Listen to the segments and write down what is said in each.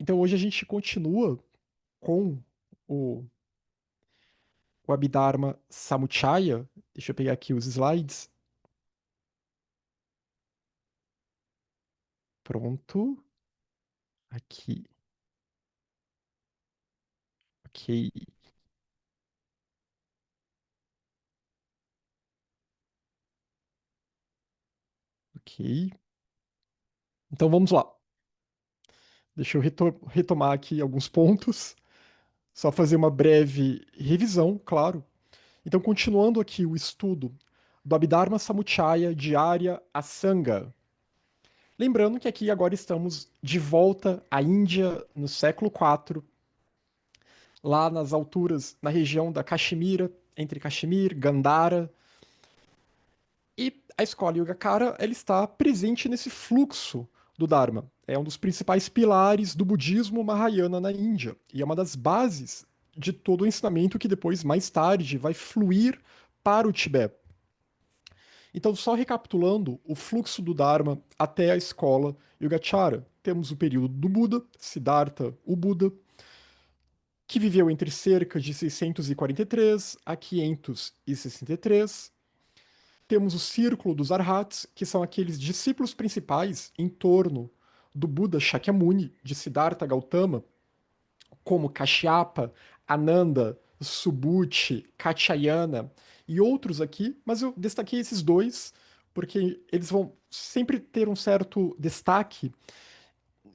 Então hoje a gente continua com o, o Abhidharma Samuccaya. Deixa eu pegar aqui os slides. Pronto. Aqui. Ok. Ok. Então vamos lá. Deixa eu retomar aqui alguns pontos. Só fazer uma breve revisão, claro. Então, continuando aqui o estudo do Abhidharma Samuccaya de Arya Asanga. Lembrando que aqui agora estamos de volta à Índia no século IV, lá nas alturas, na região da Caxemira, entre Caxemir, Gandhara. E a escola Yogacara, ela está presente nesse fluxo do Dharma. É um dos principais pilares do budismo Mahayana na Índia. E é uma das bases de todo o ensinamento que depois, mais tarde, vai fluir para o Tibete. Então, só recapitulando o fluxo do Dharma até a escola Yogacara. Temos o período do Buda, Siddhartha, o Buda, que viveu entre cerca de 643 a 563. Temos o círculo dos Arhats, que são aqueles discípulos principais em torno do Buda Shakyamuni, de Siddhartha Gautama, como Kashyapa, Ananda, Subhuti, Katyayana e outros aqui, mas eu destaquei esses dois porque eles vão sempre ter um certo destaque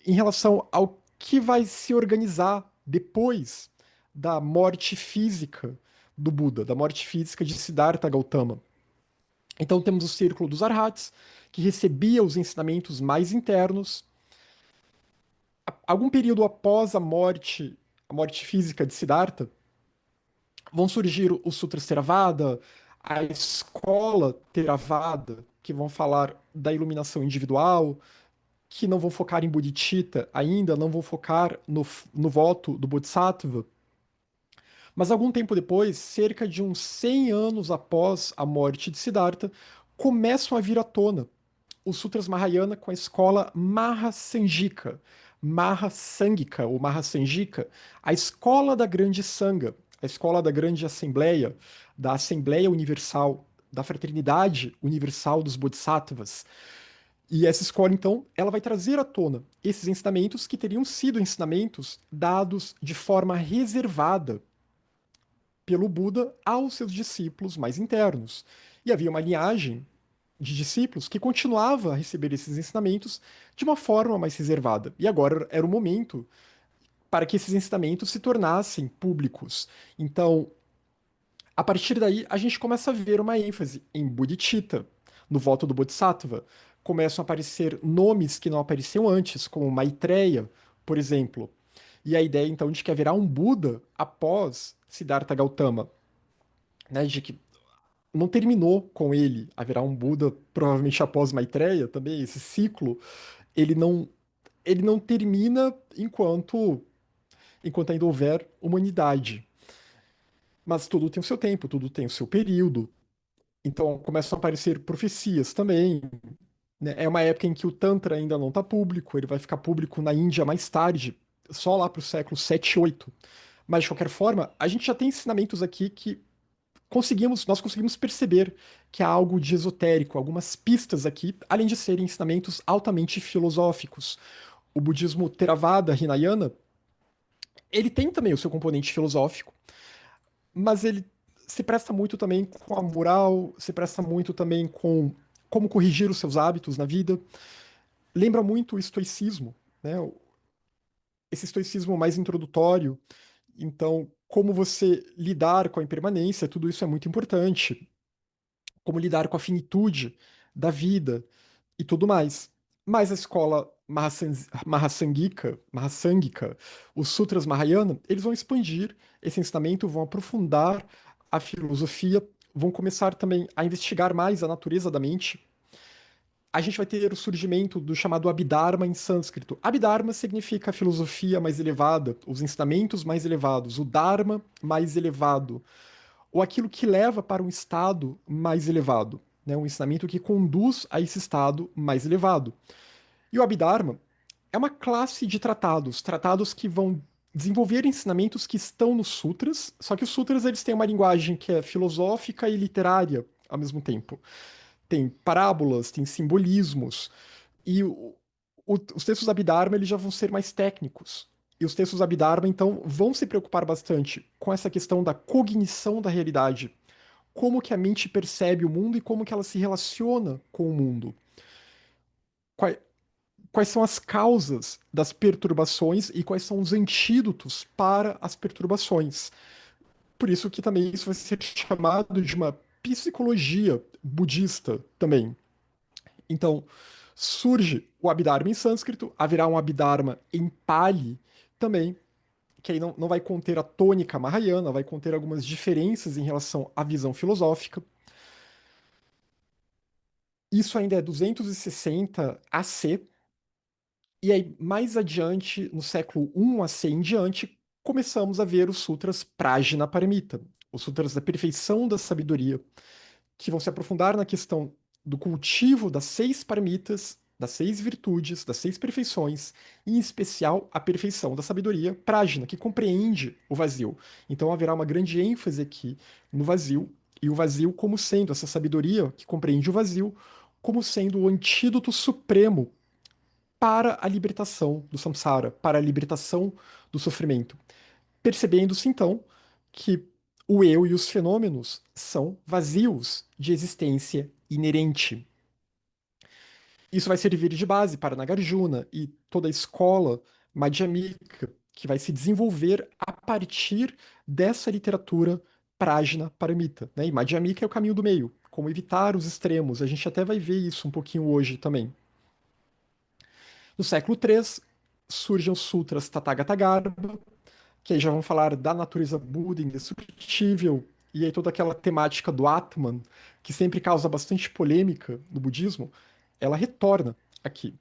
em relação ao que vai se organizar depois da morte física do Buda, da morte física de Siddhartha Gautama. Então temos o círculo dos Arhats, que recebia os ensinamentos mais internos. Algum período após a morte física de Siddhartha, vão surgir os Sutras Theravada, a escola Theravada, que vão falar da iluminação individual, que não vão focar em Bodhicitta ainda, não vão focar no voto do Bodhisattva. Mas algum tempo depois, cerca de uns 100 anos após a morte de Siddhartha, começam a vir à tona os Sutras Mahayana com a escola Mahasanghika, Mahasangika ou Mahasanghika, a escola da grande Sangha, a escola da grande Assembleia, da Assembleia Universal, da Fraternidade Universal dos Bodhisattvas. E essa escola, então, ela vai trazer à tona esses ensinamentos que teriam sido ensinamentos dados de forma reservada pelo Buda aos seus discípulos mais internos. E havia uma linhagem de discípulos que continuava a receber esses ensinamentos de uma forma mais reservada. E agora era o momento para que esses ensinamentos se tornassem públicos. Então, a partir daí, a gente começa a ver uma ênfase em Bodhicitta, no voto do Bodhisattva. Começam a aparecer nomes que não apareciam antes, como Maitreya, por exemplo. E a ideia, então, de que haverá um Buda após Siddhartha Gautama, né, de que não terminou com ele, haverá um Buda provavelmente após Maitreya também, esse ciclo, ele não, ele não termina enquanto ainda houver humanidade. Mas tudo tem o seu tempo, tudo tem o seu período. Então começam a aparecer profecias também, né? É uma época em que o Tantra ainda não está público, ele vai ficar público na Índia mais tarde, só lá para o século 7 e 8. Mas de qualquer forma, a gente já tem ensinamentos aqui que nós conseguimos perceber que há algo de esotérico, algumas pistas aqui, além de serem ensinamentos altamente filosóficos. O budismo Theravada, Hinayana, ele tem também o seu componente filosófico, mas ele se presta muito também com a moral, se presta muito também com como corrigir os seus hábitos na vida. Lembra muito o estoicismo, né? Esse estoicismo mais introdutório. Então, como você lidar com a impermanência, tudo isso é muito importante. Como lidar com a finitude da vida e tudo mais. Mas a escola Mahasangika, os Sutras Mahayana, eles vão expandir esse ensinamento, vão aprofundar a filosofia, vão começar também a investigar mais a natureza da mente. A gente vai ter o surgimento do chamado Abhidharma em sânscrito. Abhidharma significa a filosofia mais elevada, os ensinamentos mais elevados, o Dharma mais elevado, ou aquilo que leva para um estado mais elevado, né? Um ensinamento que conduz a esse estado mais elevado. E o Abhidharma, é uma classe de tratados, tratados que vão desenvolver ensinamentos que estão nos sutras, só que os sutras eles têm uma linguagem que é filosófica e literária ao mesmo tempo. Tem parábolas, tem simbolismos, e os textos Abhidharma eles já vão ser mais técnicos. E os textos Abhidharma, então, vão se preocupar bastante com essa questão da cognição da realidade. Como que a mente percebe o mundo e como que ela se relaciona com o mundo. Quais, quais são as causas das perturbações e quais são os antídotos para as perturbações. Por isso que também isso vai ser chamado de uma psicologia budista também. Então, surge o Abhidharma em sânscrito, haverá um Abhidharma em Pali também, que aí não vai conter a tônica mahayana, vai conter algumas diferenças em relação à visão filosófica. Isso ainda é 260 AC, e aí mais adiante, no século I AC em diante, começamos a ver os sutras Prajnaparamita, os sutras da perfeição da sabedoria, que vão se aprofundar na questão do cultivo das seis paramitas, das seis virtudes, das seis perfeições, e em especial a perfeição da sabedoria prajna, que compreende o vazio. Então haverá uma grande ênfase aqui no vazio, e o vazio como sendo essa sabedoria que compreende o vazio, como sendo o antídoto supremo para a libertação do samsara, para a libertação do sofrimento. Percebendo-se então que o eu e os fenômenos são vazios de existência inerente. Isso vai servir de base para Nagarjuna e toda a escola madhyamika que vai se desenvolver a partir dessa literatura Prajna Paramita. Né? E Madhyamika é o caminho do meio, como evitar os extremos. A gente até vai ver isso um pouquinho hoje também. No século III, surgem os sutras Tathagata Garbha, que aí já vão falar da natureza Buda indestrutível, e aí toda aquela temática do Atman, que sempre causa bastante polêmica no budismo, ela retorna aqui.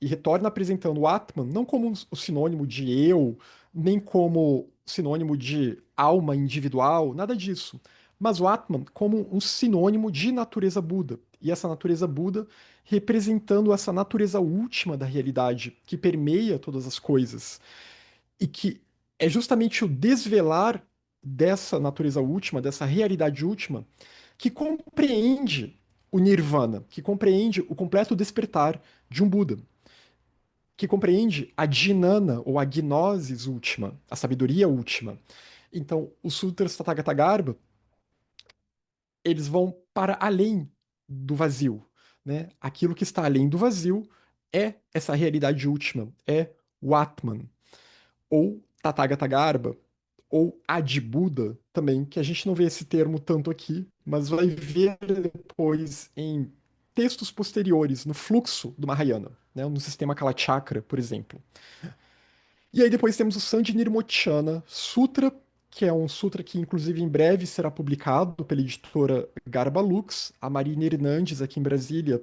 E retorna apresentando o Atman não como o sinônimo de eu, nem como sinônimo de alma individual, nada disso. Mas o Atman como um sinônimo de natureza Buda. E essa natureza Buda representando essa natureza última da realidade, que permeia todas as coisas e que é justamente o desvelar dessa natureza última, dessa realidade última, que compreende o nirvana, que compreende o completo despertar de um Buda, que compreende a jnana ou a gnosis última, a sabedoria última. Então, os sutras Tathagata Garbha, eles vão para além do vazio, né? Aquilo que está além do vazio é essa realidade última, é o Atman, ou Tathagata Garbha, ou Adibuda também, que a gente não vê esse termo tanto aqui, mas vai ver depois em textos posteriores, no fluxo do Mahayana, né, no sistema Kalachakra, por exemplo. E aí depois temos o Sandhi Sutra, que é um sutra que inclusive em breve será publicado pela editora Garba Lux. A Marina Hernandes, aqui em Brasília,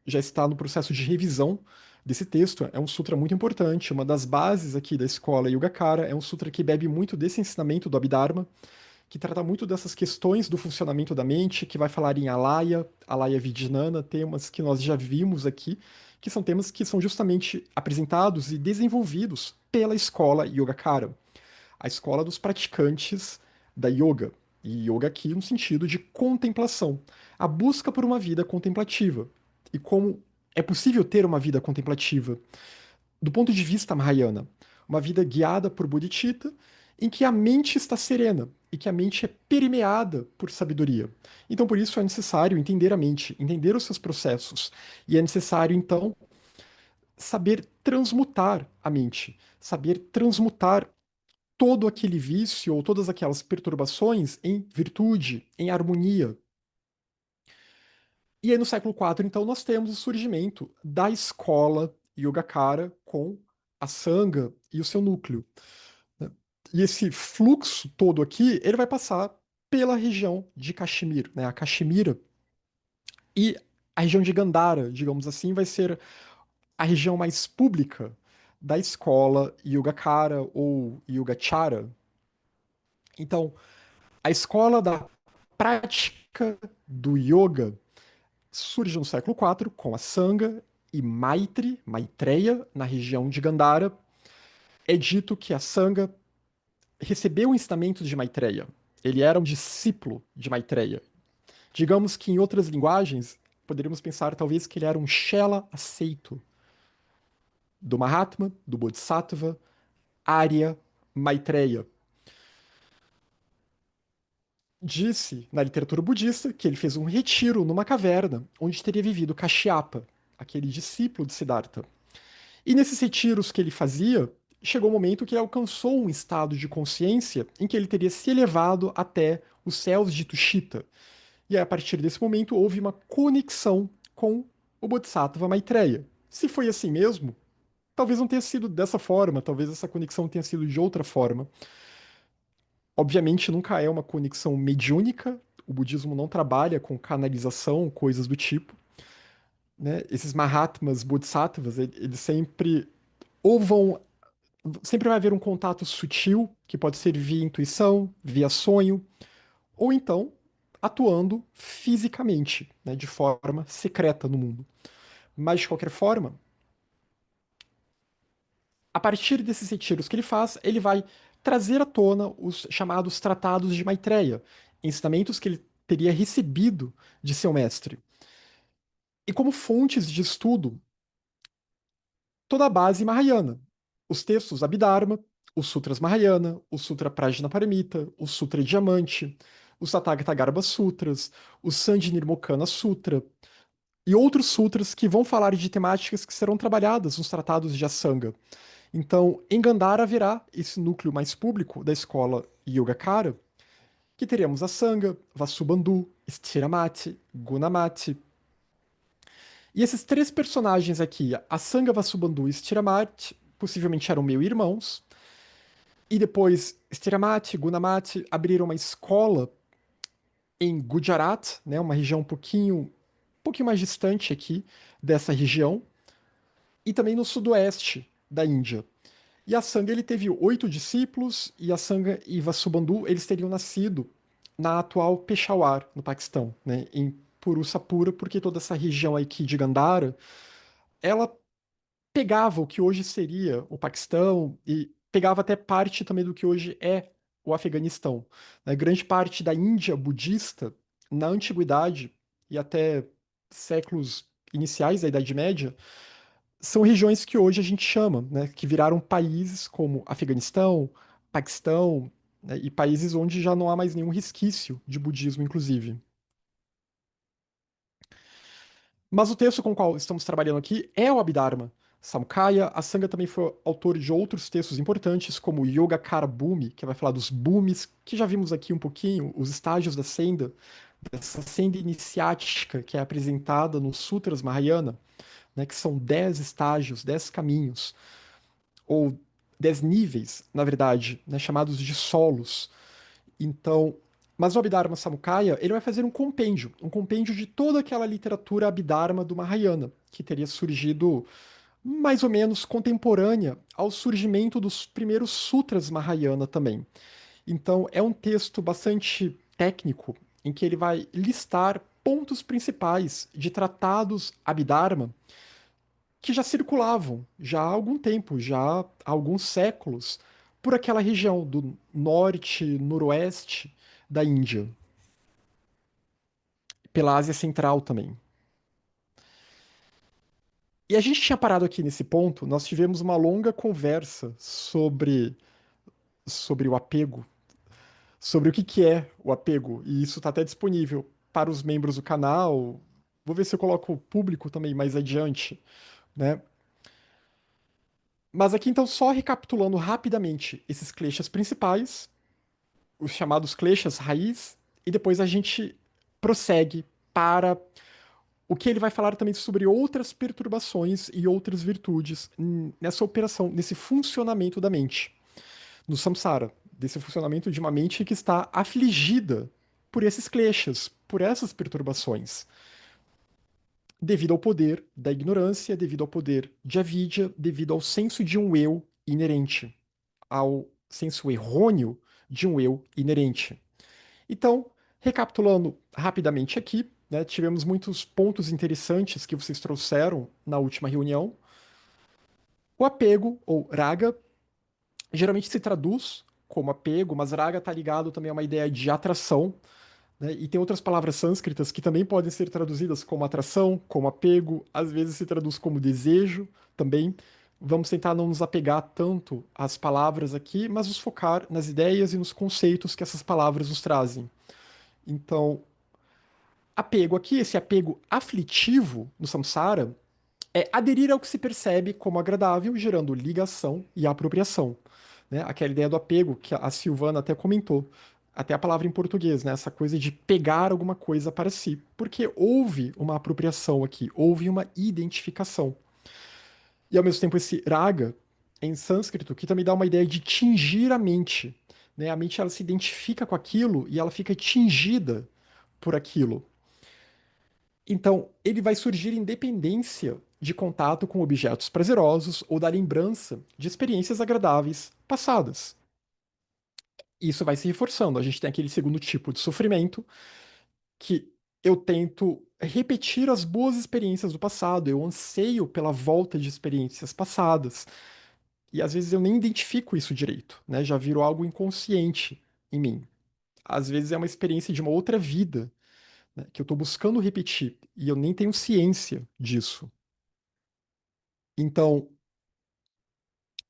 já está no processo de revisão desse texto. É um sutra muito importante, uma das bases aqui da escola Yogacara. É um sutra que bebe muito desse ensinamento do Abhidharma, que trata muito dessas questões do funcionamento da mente, que vai falar em Alaya, Alaya Vijnana, temas que nós já vimos aqui, que são temas que são justamente apresentados e desenvolvidos pela escola Yogacara, a escola dos praticantes da yoga. E yoga aqui no sentido de contemplação, a busca por uma vida contemplativa. E como é possível ter uma vida contemplativa? Do ponto de vista Mahayana, uma vida guiada por bodhicitta, em que a mente está serena e que a mente é permeada por sabedoria. Então, por isso é necessário entender a mente, entender os seus processos, e é necessário então saber transmutar a mente, saber transmutar todo aquele vício ou todas aquelas perturbações em virtude, em harmonia. E aí no século IV, então, nós temos o surgimento da escola Yogacara com a Sangha e o seu núcleo, né? E esse fluxo todo aqui, ele vai passar pela região de Kashmir, né? A Caxemira e a região de Gandhara, digamos assim, vai ser a região mais pública da escola Yogacara ou Yogachara. Então, a escola da prática do yoga surge no século IV com a Sangha e Maitreya, na região de Gandhara, é dito que a Sangha recebeu o ensinamento de Maitreya. Ele era um discípulo de Maitreya. Digamos que em outras linguagens, poderíamos pensar talvez que ele era um Shela aceito do Mahatma, do Bodhisattva, Arya Maitreya. Disse na literatura budista que ele fez um retiro numa caverna onde teria vivido Kashyapa, aquele discípulo de Siddhartha. E nesses retiros que ele fazia, chegou o um momento que ele alcançou um estado de consciência em que ele teria se elevado até os céus de Tushita. E aí, a partir desse momento houve uma conexão com o Bodhisattva Maitreya. Se foi assim mesmo, talvez não tenha sido dessa forma, talvez essa conexão tenha sido de outra forma. Obviamente nunca é uma conexão mediúnica, o budismo não trabalha com canalização, coisas do tipo, né? Esses Mahatmas, Bodhisattvas, eles sempre ou vão sempre vai haver um contato sutil, que pode ser via intuição, via sonho, ou então atuando fisicamente, né, de forma secreta no mundo. Mas, de qualquer forma, a partir desses retiros que ele faz, ele vai trazer à tona os chamados tratados de Maitreya, ensinamentos que ele teria recebido de seu mestre. E como fontes de estudo, toda a base Mahayana. Os textos Abhidharma, os Sutras Mahayana, o Sutra Prajnaparamita, o Sutra Diamante, os Tathagata Garbha Sutras, o Sandhi-Nirmocana Sutra e outros sutras que vão falar de temáticas que serão trabalhadas nos tratados de Asanga. Então, em Gandhara haverá esse núcleo mais público da escola Yogacara, que teremos Asanga, Vasubandhu, Stiramati, Gunamati. E esses três personagens aqui, Asanga, Vasubandhu e Stiramati, possivelmente eram meio-irmãos. E depois, Stiramati e Gunamati abriram uma escola em Gujarat, né, uma região um pouquinho mais distante aqui dessa região, e também no sudoeste da Índia. E a Sangha ele teve 8 discípulos, e a Sangha e Vasubandhu eles teriam nascido na atual Peshawar, no Paquistão, né, em Purusapura, porque toda essa região aqui de Gandhara, ela pegava o que hoje seria o Paquistão e pegava até parte também do que hoje é o Afeganistão. Né? Grande parte da Índia budista, na antiguidade e até séculos iniciais da Idade Média, são regiões que hoje a gente chama, né, que viraram países como Afeganistão, Paquistão, né, e países onde já não há mais nenhum resquício de budismo, inclusive. Mas o texto com o qual estamos trabalhando aqui é o Abhidharma Samkhya. A Sangha também foi autor de outros textos importantes, como o Yogacara Bhumi, que vai falar dos bhumis, que já vimos aqui um pouquinho, os estágios da senda, dessa senda iniciática que é apresentada nos Sutras Mahayana, né, que são 10 estágios, 10 caminhos, ou 10 níveis, na verdade, né, chamados de solos. Então, mas o Abhidharma Samukaya, ele vai fazer um compêndio de toda aquela literatura Abhidharma do Mahayana, que teria surgido mais ou menos contemporânea ao surgimento dos primeiros sutras Mahayana também. Então, é um texto bastante técnico, em que ele vai listar pontos principais de tratados Abhidharma que já circulavam já há algum tempo, já há alguns séculos, por aquela região do norte, noroeste da Índia, pela Ásia Central também. E a gente tinha parado aqui nesse ponto, nós tivemos uma longa conversa sobre o apego, sobre o que é o apego, e isso está até disponível para os membros do canal. Vou ver se eu coloco o público também mais adiante, né? Mas aqui então, só recapitulando rapidamente esses kleshas principais, os chamados kleshas raiz, e depois a gente prossegue para o que ele vai falar também sobre outras perturbações e outras virtudes nessa operação, nesse funcionamento da mente, no samsara, desse funcionamento de uma mente que está afligida por esses kleshas, por essas perturbações, devido ao poder da ignorância, devido ao poder de avidya, devido ao senso de um eu inerente, ao senso errôneo de um eu inerente. Então, recapitulando rapidamente aqui, né? Tivemos muitos pontos interessantes que vocês trouxeram na última reunião. O apego, ou raga, geralmente se traduz como apego, mas raga está ligado também a uma ideia de atração, né? E tem outras palavras sânscritas que também podem ser traduzidas como atração, como apego, às vezes se traduz como desejo também. Vamos tentar não nos apegar tanto às palavras aqui, mas nos focar nas ideias e nos conceitos que essas palavras nos trazem. Então, apego aqui, esse apego aflitivo no samsara, é aderir ao que se percebe como agradável, gerando ligação e apropriação, né? Aquela ideia do apego que a Silvana até comentou, até a palavra em português, né? Essa coisa de pegar alguma coisa para si, porque houve uma apropriação aqui, houve uma identificação. E ao mesmo tempo esse raga, em sânscrito, que também dá uma ideia de tingir a mente, né? A mente ela se identifica com aquilo e ela fica tingida por aquilo. Então, ele vai surgir em dependência de contato com objetos prazerosos ou da lembrança de experiências agradáveis passadas. Isso vai se reforçando. A gente tem aquele segundo tipo de sofrimento que eu tento repetir as boas experiências do passado, eu anseio pela volta de experiências passadas. E às vezes eu nem identifico isso direito, né? Já virou algo inconsciente em mim. Às vezes é uma experiência de uma outra vida, né, que eu estou buscando repetir e eu nem tenho ciência disso. Então,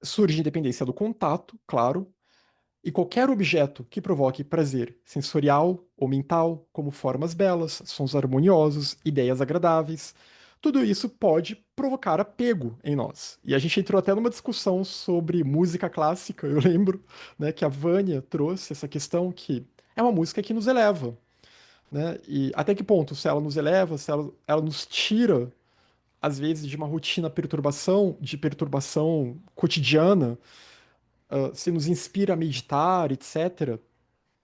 surge independência do contato, claro, e qualquer objeto que provoque prazer sensorial ou mental, como formas belas, sons harmoniosos, ideias agradáveis, tudo isso pode provocar apego em nós. E a gente entrou até numa discussão sobre música clássica, eu lembro, né, que a Vânia trouxe essa questão que é uma música que nos eleva, né? E até que ponto, se ela nos eleva, se ela nos tira, às vezes, de uma rotina de perturbação cotidiana, se nos inspira a meditar, etc.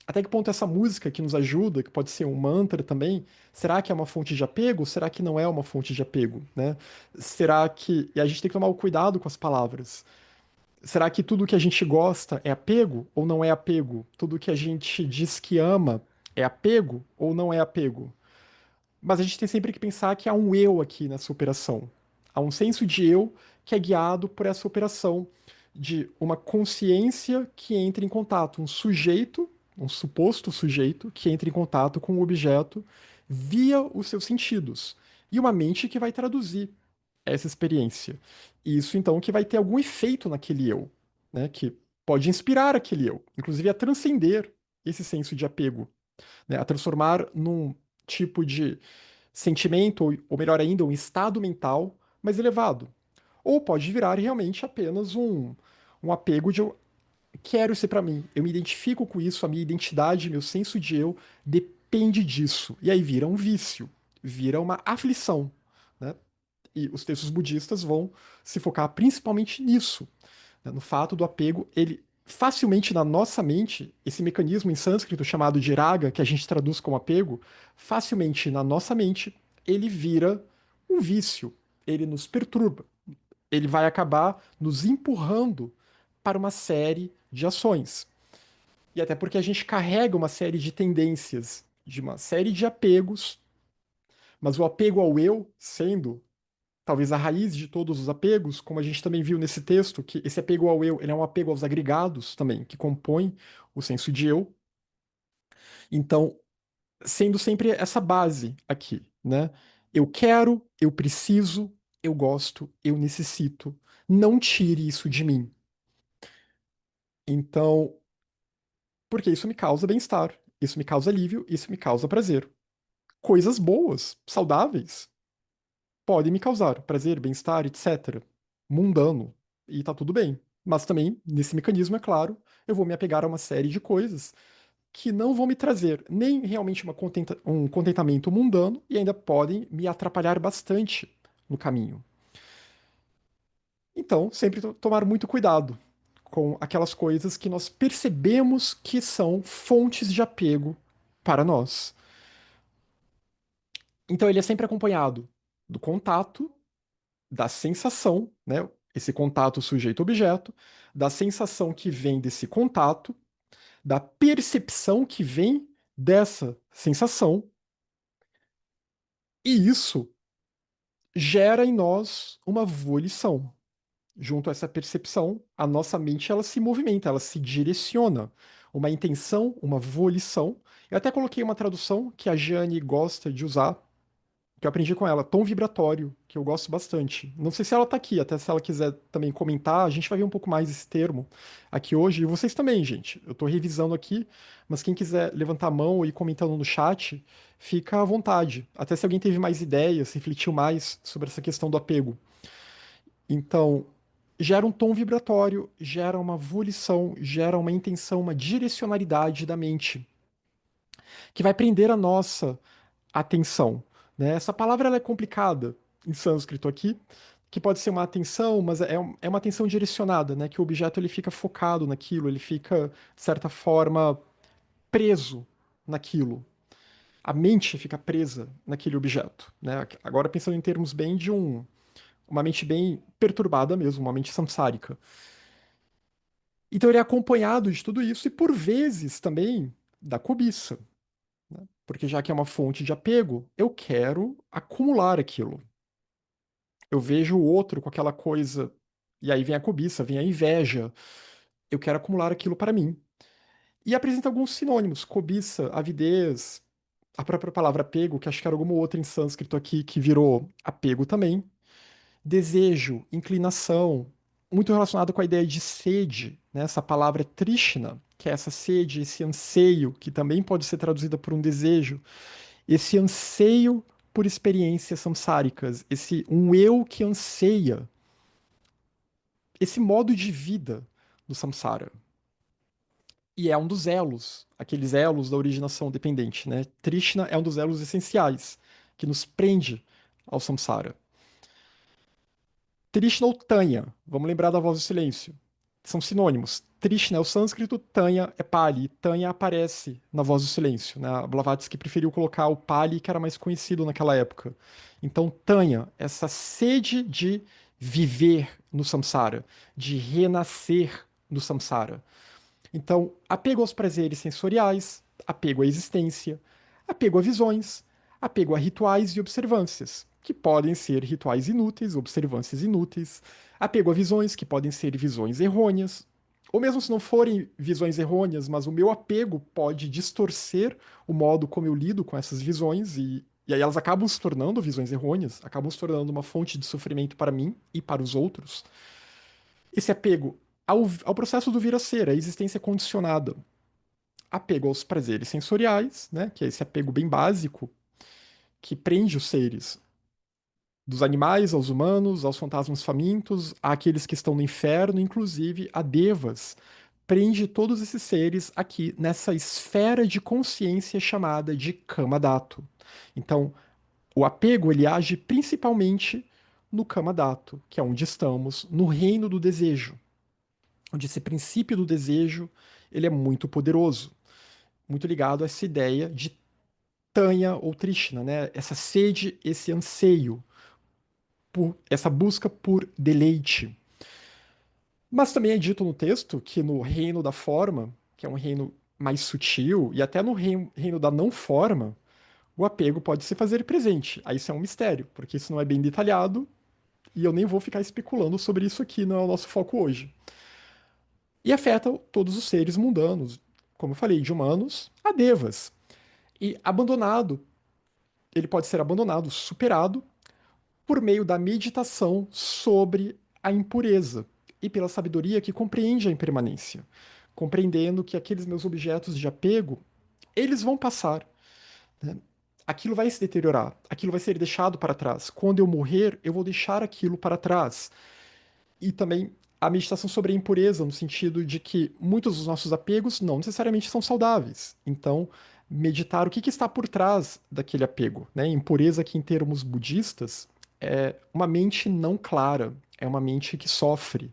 Até que ponto essa música que nos ajuda, que pode ser um mantra também, será que é uma fonte de apego? Será que não é uma fonte de apego, né? Será que... E a gente tem que tomar o cuidado com as palavras. Será que tudo que a gente gosta é apego ou não é apego? Tudo que a gente diz que ama é apego ou não é apego? Mas a gente tem sempre que pensar que há um eu aqui nessa operação. Há um senso de eu que é guiado por essa operação de uma consciência que entra em contato, um sujeito, um suposto sujeito, que entra em contato com o objeto via os seus sentidos. E uma mente que vai traduzir essa experiência. Isso, então, que vai ter algum efeito naquele eu, né? Que pode inspirar aquele eu, inclusive a transcender esse senso de apego, né? A transformar num tipo de sentimento, ou melhor ainda, um estado mental mais elevado. Ou pode virar realmente apenas um apego de eu quero isso para mim, eu me identifico com isso, a minha identidade, meu senso de eu depende disso. E aí vira um vício, vira uma aflição, né? E os textos budistas vão se focar principalmente nisso, né? No fato do apego, ele facilmente na nossa mente, esse mecanismo em sânscrito chamado de raga, que a gente traduz como apego, facilmente na nossa mente, ele vira um vício, ele nos perturba, ele vai acabar nos empurrando para uma série de ações. E até porque a gente carrega uma série de tendências, de uma série de apegos, mas o apego ao eu sendo talvez a raiz de todos os apegos, como a gente também viu nesse texto, que esse apego ao eu, ele é um apego aos agregados também, que compõem o senso de eu. Então, sendo sempre essa base aqui, né? Eu quero, eu preciso, eu gosto, eu necessito. Não tire isso de mim. Então, porque isso me causa bem-estar, isso me causa alívio, isso me causa prazer. Coisas boas, saudáveis, podem me causar prazer, bem-estar, etc. Mundano. E tá tudo bem. Mas também, nesse mecanismo, é claro, eu vou me apegar a uma série de coisas que não vão me trazer nem realmente um contentamento mundano e ainda podem me atrapalhar bastante no caminho. Então, sempre tomar muito cuidado com aquelas coisas que nós percebemos que são fontes de apego para nós. Então, ele é sempre acompanhado do contato, da sensação, né? Esse contato sujeito-objeto, da sensação que vem desse contato, da percepção que vem dessa sensação E isso gera em nós uma volição. Junto a essa percepção, a nossa mente ela se movimenta, ela se direciona. Uma intenção, uma volição. Eu até coloquei uma tradução que a Jane gosta de usar, que eu aprendi com ela, tom vibratório, que eu gosto bastante. Não sei se ela tá aqui, até se ela quiser também comentar, a gente vai ver um pouco mais esse termo aqui hoje. E vocês também, gente. Eu tô revisando aqui, mas quem quiser levantar a mão e ir comentando no chat, fica à vontade. Até se alguém teve mais ideias, refletiu mais sobre essa questão do apego. Então, gera um tom vibratório, gera uma volição, gera uma intenção, uma direcionalidade da mente, que vai prender a nossa atenção. Né? Essa palavra ela é complicada em sânscrito aqui, que pode ser uma atenção, mas é uma atenção direcionada, né? Que o objeto ele fica focado naquilo, ele fica, de certa forma, preso naquilo. A mente fica presa naquele objeto. Né? Agora, pensando em termos bem de uma mente bem perturbada mesmo, uma mente samsárica. Então ele é acompanhado de tudo isso e, por vezes, também da cobiça. Porque já que é uma fonte de apego, eu quero acumular aquilo. Eu vejo o outro com aquela coisa, e aí vem a cobiça, vem a inveja. Eu quero acumular aquilo para mim. E apresenta alguns sinônimos: cobiça, avidez, a própria palavra apego, que acho que era alguma outra em sânscrito aqui que virou apego também. Desejo, inclinação, muito relacionado com a ideia de sede, né? Essa palavra Trishna, que é essa sede, esse anseio, que também pode ser traduzida por um desejo, esse anseio por experiências samsáricas, esse um eu que anseia, esse modo de vida do samsara. E é um dos elos, aqueles elos da originação dependente, né? Trishna é um dos elos essenciais que nos prende ao samsara. Trishna ou Tanya, vamos lembrar da voz do silêncio. São sinônimos. Trishna é o sânscrito, Tanya é Pali. Tanya aparece na voz do silêncio. Né? A Blavatsky preferiu colocar o Pali, que era mais conhecido naquela época. Então, Tanya, essa sede de viver no samsara, de renascer no samsara. Então, apego aos prazeres sensoriais, apego à existência, apego a visões, apego a rituais e observâncias, que podem ser rituais inúteis, observâncias inúteis, apego a visões, que podem ser visões errôneas, ou mesmo se não forem visões errôneas, mas o meu apego pode distorcer o modo como eu lido com essas visões e aí elas acabam se tornando visões errôneas, acabam se tornando uma fonte de sofrimento para mim e para os outros. Esse apego ao processo do vir a ser, a existência condicionada. Apego aos prazeres sensoriais, né, que é esse apego bem básico que prende os seres, dos animais aos humanos, aos fantasmas famintos, àqueles que estão no inferno, inclusive a devas. Prende todos esses seres aqui nessa esfera de consciência chamada de Kama-dato. Então, o apego ele age principalmente no Kama-dato, que é onde estamos, no reino do desejo, onde esse princípio do desejo ele é muito poderoso, muito ligado a essa ideia de Tanya ou Trishna, né? Essa sede, esse anseio, por essa busca por deleite. Mas também é dito no texto que no reino da forma, que é um reino mais sutil, e até no reino da não forma, o apego pode se fazer presente. Aí isso é um mistério, porque isso não é bem detalhado, e eu nem vou ficar especulando sobre isso aqui, não é o nosso foco hoje. E afeta todos os seres mundanos, como eu falei, de humanos a devas. E abandonado, ele pode ser abandonado, superado, por meio da meditação sobre a impureza e pela sabedoria que compreende a impermanência, compreendendo que aqueles meus objetos de apego, eles vão passar, né? Aquilo vai se deteriorar, aquilo vai ser deixado para trás. Quando eu morrer, eu vou deixar aquilo para trás. E também a meditação sobre a impureza, no sentido de que muitos dos nossos apegos não necessariamente são saudáveis. Então, meditar o que está por trás daquele apego. Né? Impureza, que em termos budistas, é uma mente não clara, é uma mente que sofre.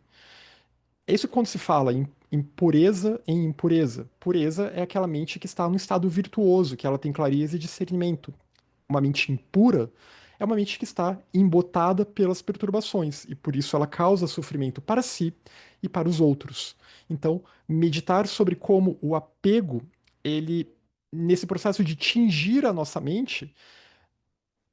É isso quando se fala em pureza em impureza. Pureza é aquela mente que está no estado virtuoso, que ela tem clareza e discernimento. Uma mente impura é uma mente que está embotada pelas perturbações e por isso ela causa sofrimento para si e para os outros. Então, meditar sobre como o apego, ele nesse processo de tingir a nossa mente,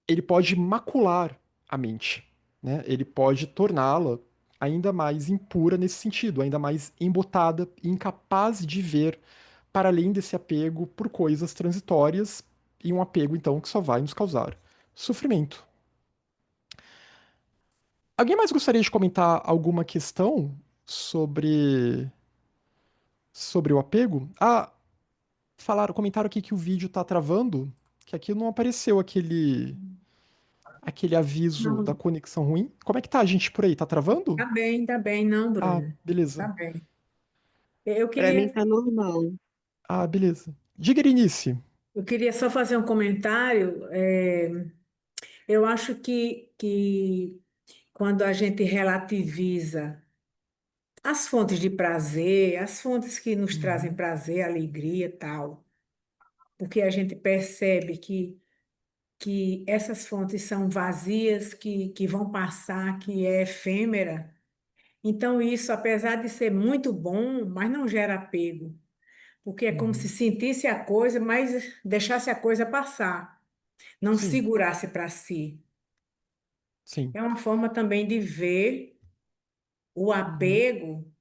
ele pode macular a mente, né? Ele pode torná-la ainda mais impura nesse sentido, ainda mais embotada e incapaz de ver para além desse apego por coisas transitórias e um apego então que só vai nos causar sofrimento. Alguém mais gostaria de comentar alguma questão sobre o apego? Ah, comentaram aqui que o vídeo tá travando, que aqui não apareceu aquele aviso da Não, conexão ruim. Como é que tá a gente por aí? Tá travando? tá bem, não, Ah, Bruno. Tá beleza. bem. Eu Pra mim queria, tá normal. Ah, beleza. Diga, Inice. eu queria só fazer um comentário. Eu acho que quando a gente relativiza as fontes de prazer, as fontes que nos trazem Uhum, prazer, alegria, tal, porque a gente percebe que essas fontes são vazias, que vão passar, que é efêmera. Então, isso, apesar de ser muito bom, mas não gera apego, porque é como se uhum. sentisse a coisa, mas deixasse a coisa passar, não Sim, segurasse para si. sim. É uma forma também de ver o Uhum. apego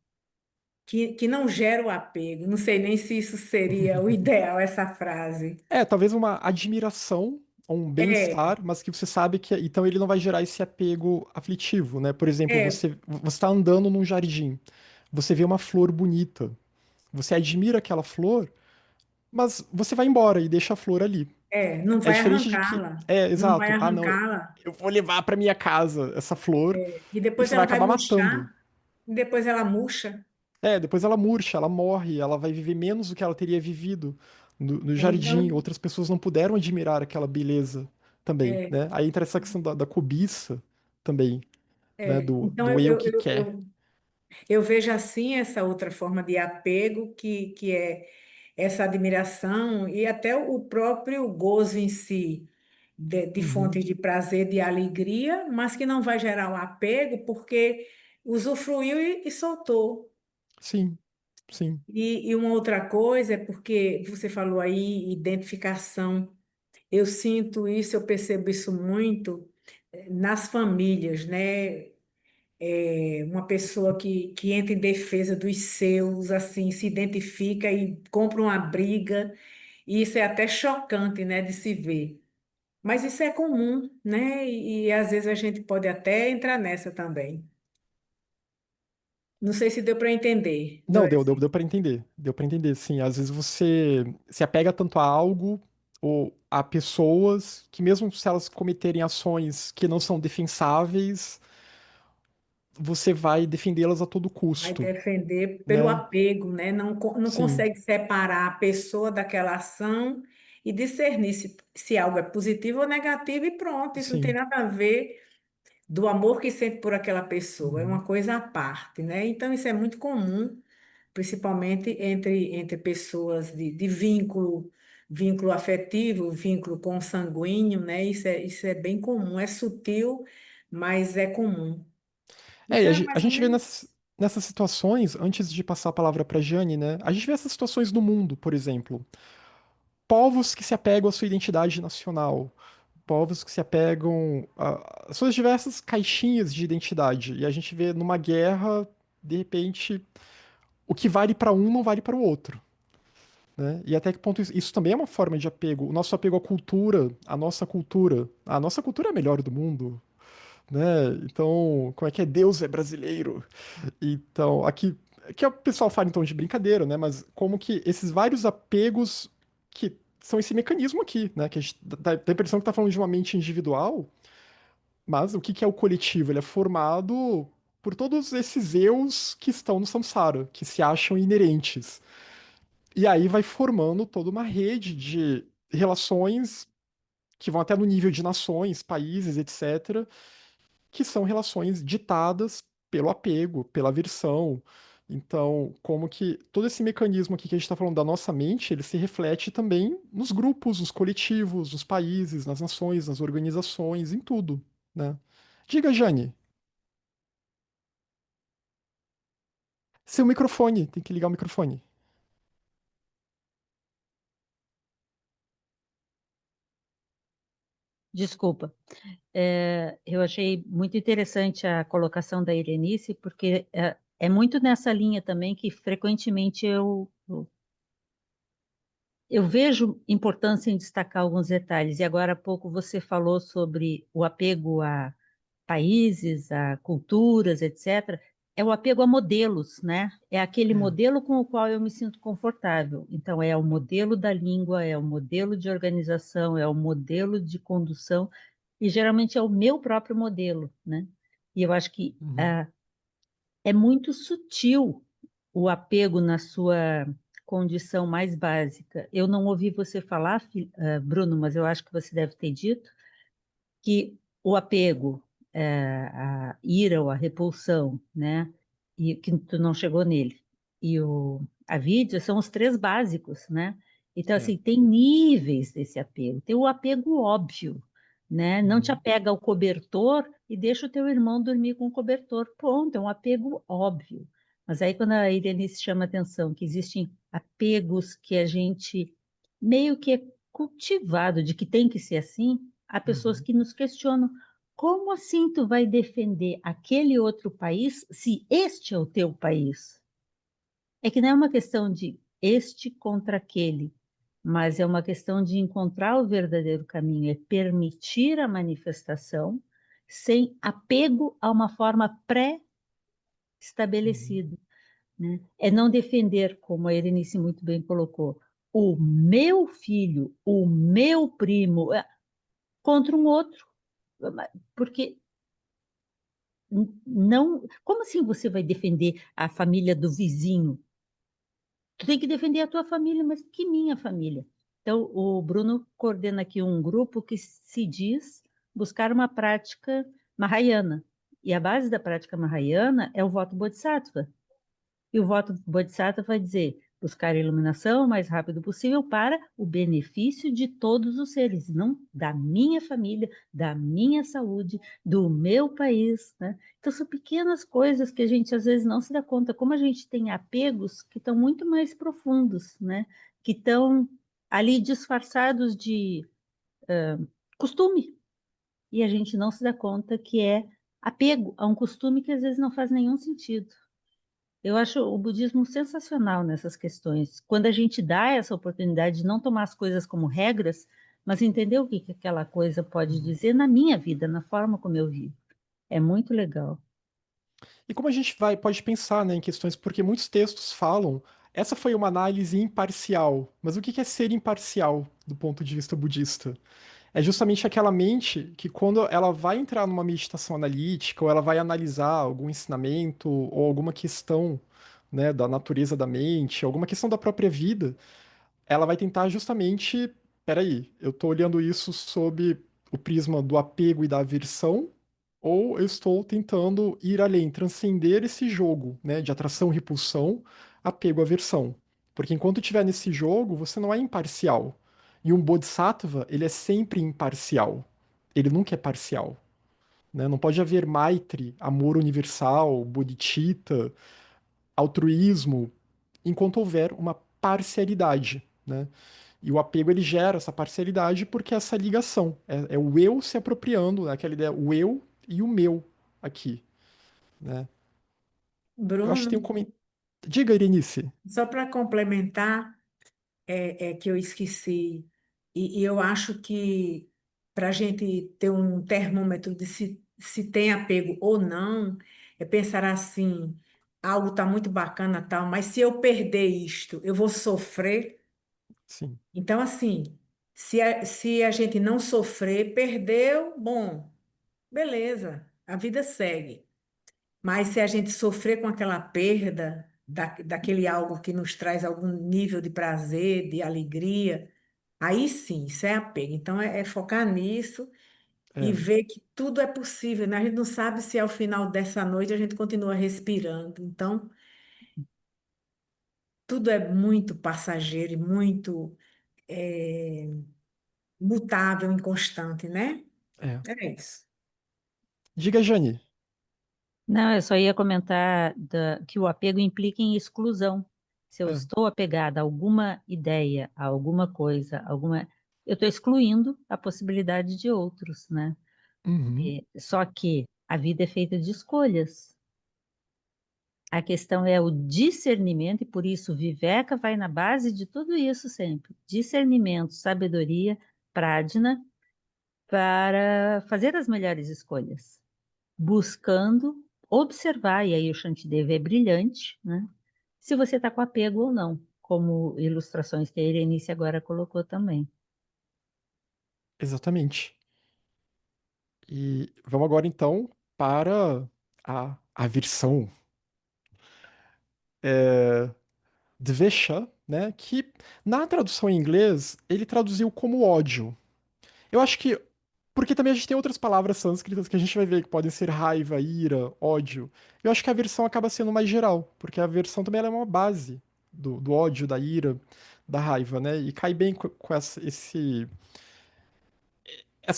que não gera o apego. Não sei nem se isso seria o ideal, essa frase. É, talvez uma admiração ou um É, bem-estar, mas que você sabe que então ele não vai gerar esse apego aflitivo, né? Por exemplo, é, você está andando num jardim, você vê uma flor bonita, você admira aquela flor, mas você vai embora e deixa a flor ali. não É vai diferente de que, arrancá-la, não vai exato. Ah, não, arrancá-la. eu vou levar para minha casa essa flor E e depois você vai ela vai acabar matando. murchar, e depois ela murcha. Depois ela murcha, ela morre, ela vai viver menos do que ela teria vivido no jardim. Então, Outras pessoas não puderam admirar aquela beleza também, é, né? Aí entra essa questão da cobiça também, né? então Do eu que quer. eu vejo assim essa outra forma de apego que é essa admiração e até o próprio gozo em si, de Uhum. fontes de prazer, de alegria, mas que não vai gerar o apego porque usufruiu e soltou. Sim, sim. E uma outra coisa é porque você falou aí, identificação. Eu sinto isso, eu percebo isso muito nas famílias, né? Uma pessoa que entra em defesa dos seus, assim, se identifica e compra uma briga, e isso é até chocante, né, de se ver. Mas isso é comum, né? E às vezes a gente pode até entrar nessa também. Não sei se deu para entender meu Não, deu exemplo. para entender. Deu para entender, sim. Às vezes você se apega tanto a algo ou a pessoas que mesmo se elas cometerem ações que não são defensáveis, você vai defendê-las a todo Vai custo, defender pelo né? apego, né? Não Sim, consegue separar a pessoa daquela ação e discernir se algo é positivo ou negativo e pronto. Isso não tem sim. nada a ver do amor que sente por aquela pessoa, é Uhum. uma coisa à parte, né? Então, isso é muito comum, principalmente entre pessoas de vínculo afetivo, vínculo consanguíneo, né? Isso é bem comum, é sutil, mas é comum. E Então, é a mais ou gente vê menos. nessas situações, antes de passar a palavra para Jane, né? A gente vê essas situações no mundo, por exemplo. Povos que se apegam à sua identidade nacional. Povos que se apegam às suas diversas caixinhas de identidade. E a gente vê numa guerra, de repente, o que vale para um não vale para o outro. Né? E até que ponto isso também é uma forma de apego. O nosso apego à cultura, a nossa cultura. A nossa cultura é a melhor do mundo. Né? Então, como é que é? Deus é brasileiro. Então, aqui, que o pessoal fala em tom de brincadeira, né? Mas como que esses vários apegos que são esse mecanismo aqui, né? Que a gente dá a impressão que tá falando de uma mente individual, mas o que que é o coletivo? Ele é formado por todos esses eus que estão no samsara, que se acham inerentes. E aí vai formando toda uma rede de relações que vão até no nível de nações, países, etc., que são relações ditadas pelo apego, pela aversão. Então, como que todo esse mecanismo aqui que a gente está falando da nossa mente, ele se reflete também nos grupos, nos coletivos, nos países, nas nações, nas organizações, em tudo, né? Diga, Jane, seu microfone, tem que ligar o microfone. Desculpa. Eu achei muito interessante a colocação da Irenice, porque é muito nessa linha também que frequentemente eu vejo importância em destacar alguns detalhes. E agora há pouco você falou sobre o apego a países, a culturas, etc. É o apego a modelos, né? É aquele É. modelo com o qual eu me sinto confortável. Então, é o modelo da língua, é o modelo de organização, é o modelo de condução, e geralmente é o meu próprio modelo, né? E eu acho que Uhum. é muito sutil o apego na sua condição mais básica. Eu não ouvi você falar, Bruno, mas eu acho que você deve ter dito que o apego, a ira ou a repulsão, né, e que tu não chegou nele, e a vídia são os três básicos, né? Então, É. assim, tem níveis desse apego. Tem o apego óbvio, né? Não te Uhum. apega ao cobertor e deixa o teu irmão dormir com o cobertor. Pronto, é um apego óbvio. Mas aí, quando a Irene chama a atenção que existem apegos que a gente meio que é cultivado de que tem que ser assim, há pessoas Uhum. que nos questionam: como assim tu vai defender aquele outro país se este é o teu país? É que não é uma questão de este contra aquele, mas é uma questão de encontrar o verdadeiro caminho, é permitir a manifestação sem apego a uma forma Uhum. pré-estabelecida, né? É não defender, como a Erenice muito bem colocou, o meu filho, o meu primo, contra um outro. Porque não. Como assim você vai defender a família do vizinho? Tu tem que defender a tua família, mas que minha família? Então, o Bruno coordena aqui um grupo que se diz buscar uma prática mahayana. E a base da prática mahayana é o voto bodhisattva. E o voto Bodhisattva vai dizer buscar a iluminação o mais rápido possível para o benefício de todos os seres, não da minha família, da minha saúde, do meu país, né? Então são pequenas coisas que a gente às vezes não se dá conta, como a gente tem apegos que estão muito mais profundos, né? Que estão ali disfarçados de costume, e a gente não se dá conta que é apego a um costume que às vezes não faz nenhum sentido. Eu acho o budismo sensacional nessas questões. Quando a gente dá essa oportunidade de não tomar as coisas como regras, mas entender o que que aquela coisa pode Uhum. dizer na minha vida, na forma como eu vivo. É muito legal. E como a gente pode pensar, né, em questões, porque muitos textos falam, essa foi uma análise imparcial, mas o que é ser imparcial do ponto de vista budista? É justamente aquela mente que quando ela vai entrar numa meditação analítica, ou ela vai analisar algum ensinamento, ou alguma questão, né, da natureza da mente, alguma questão da própria vida, ela vai tentar justamente, peraí, eu tô olhando isso sob o prisma do apego e da aversão, ou eu estou tentando ir além, transcender esse jogo, né, de atração e repulsão, apego e aversão. Porque enquanto estiver nesse jogo, você não é imparcial. E um bodhisattva, ele é sempre imparcial. Ele nunca é parcial, né? Não pode haver maitri, amor universal, bodhicitta, altruísmo, enquanto houver uma parcialidade, né? E o apego ele gera essa parcialidade porque é essa ligação é o eu se apropriando, né? Aquela ideia, o eu e o meu aqui, né? Eu acho que Bruno, tem um comentário. Diga, Irenice. só para complementar, é que eu esqueci, e eu acho que para a gente ter um termômetro de se tem apego ou não, é pensar assim, algo está muito bacana, tal, mas se eu perder isto, eu vou sofrer. Sim, Então, assim, se a gente não sofrer, perdeu, bom, beleza, a vida segue. Mas se a gente sofrer com aquela perda daquele algo que nos traz algum nível de prazer, de alegria, aí sim, isso é apego. Então, é focar nisso e é, ver que tudo é possível, né? A gente não sabe se ao final dessa noite a gente continua respirando. Então, tudo é muito passageiro e muito eh, mutável, inconstante, né? é. É isso. Diga, Jane. Não, eu só ia comentar que o apego implica em exclusão. Se eu É, estou apegada a alguma ideia, a alguma coisa, eu estou excluindo a possibilidade de outros, né? Uhum. Só que a vida é feita de escolhas. A questão é o discernimento, e por isso Viveka vai na base de tudo isso sempre. Discernimento, sabedoria, prajna, para fazer as melhores escolhas. Buscando observar, e aí o Shantideva é brilhante, né? Se você está com apego ou não, como ilustrações que a Irenice agora colocou também. Exatamente. E vamos agora então para a versão Dvesha, né? Que na tradução em inglês ele traduziu como ódio. Eu acho que. Porque também a gente tem outras palavras sânscritas que a gente vai ver que podem ser raiva, ira, ódio. Eu acho que a versão acaba sendo mais geral, porque a versão também ela é uma base do ódio, da ira, da raiva, né? E cai bem com essa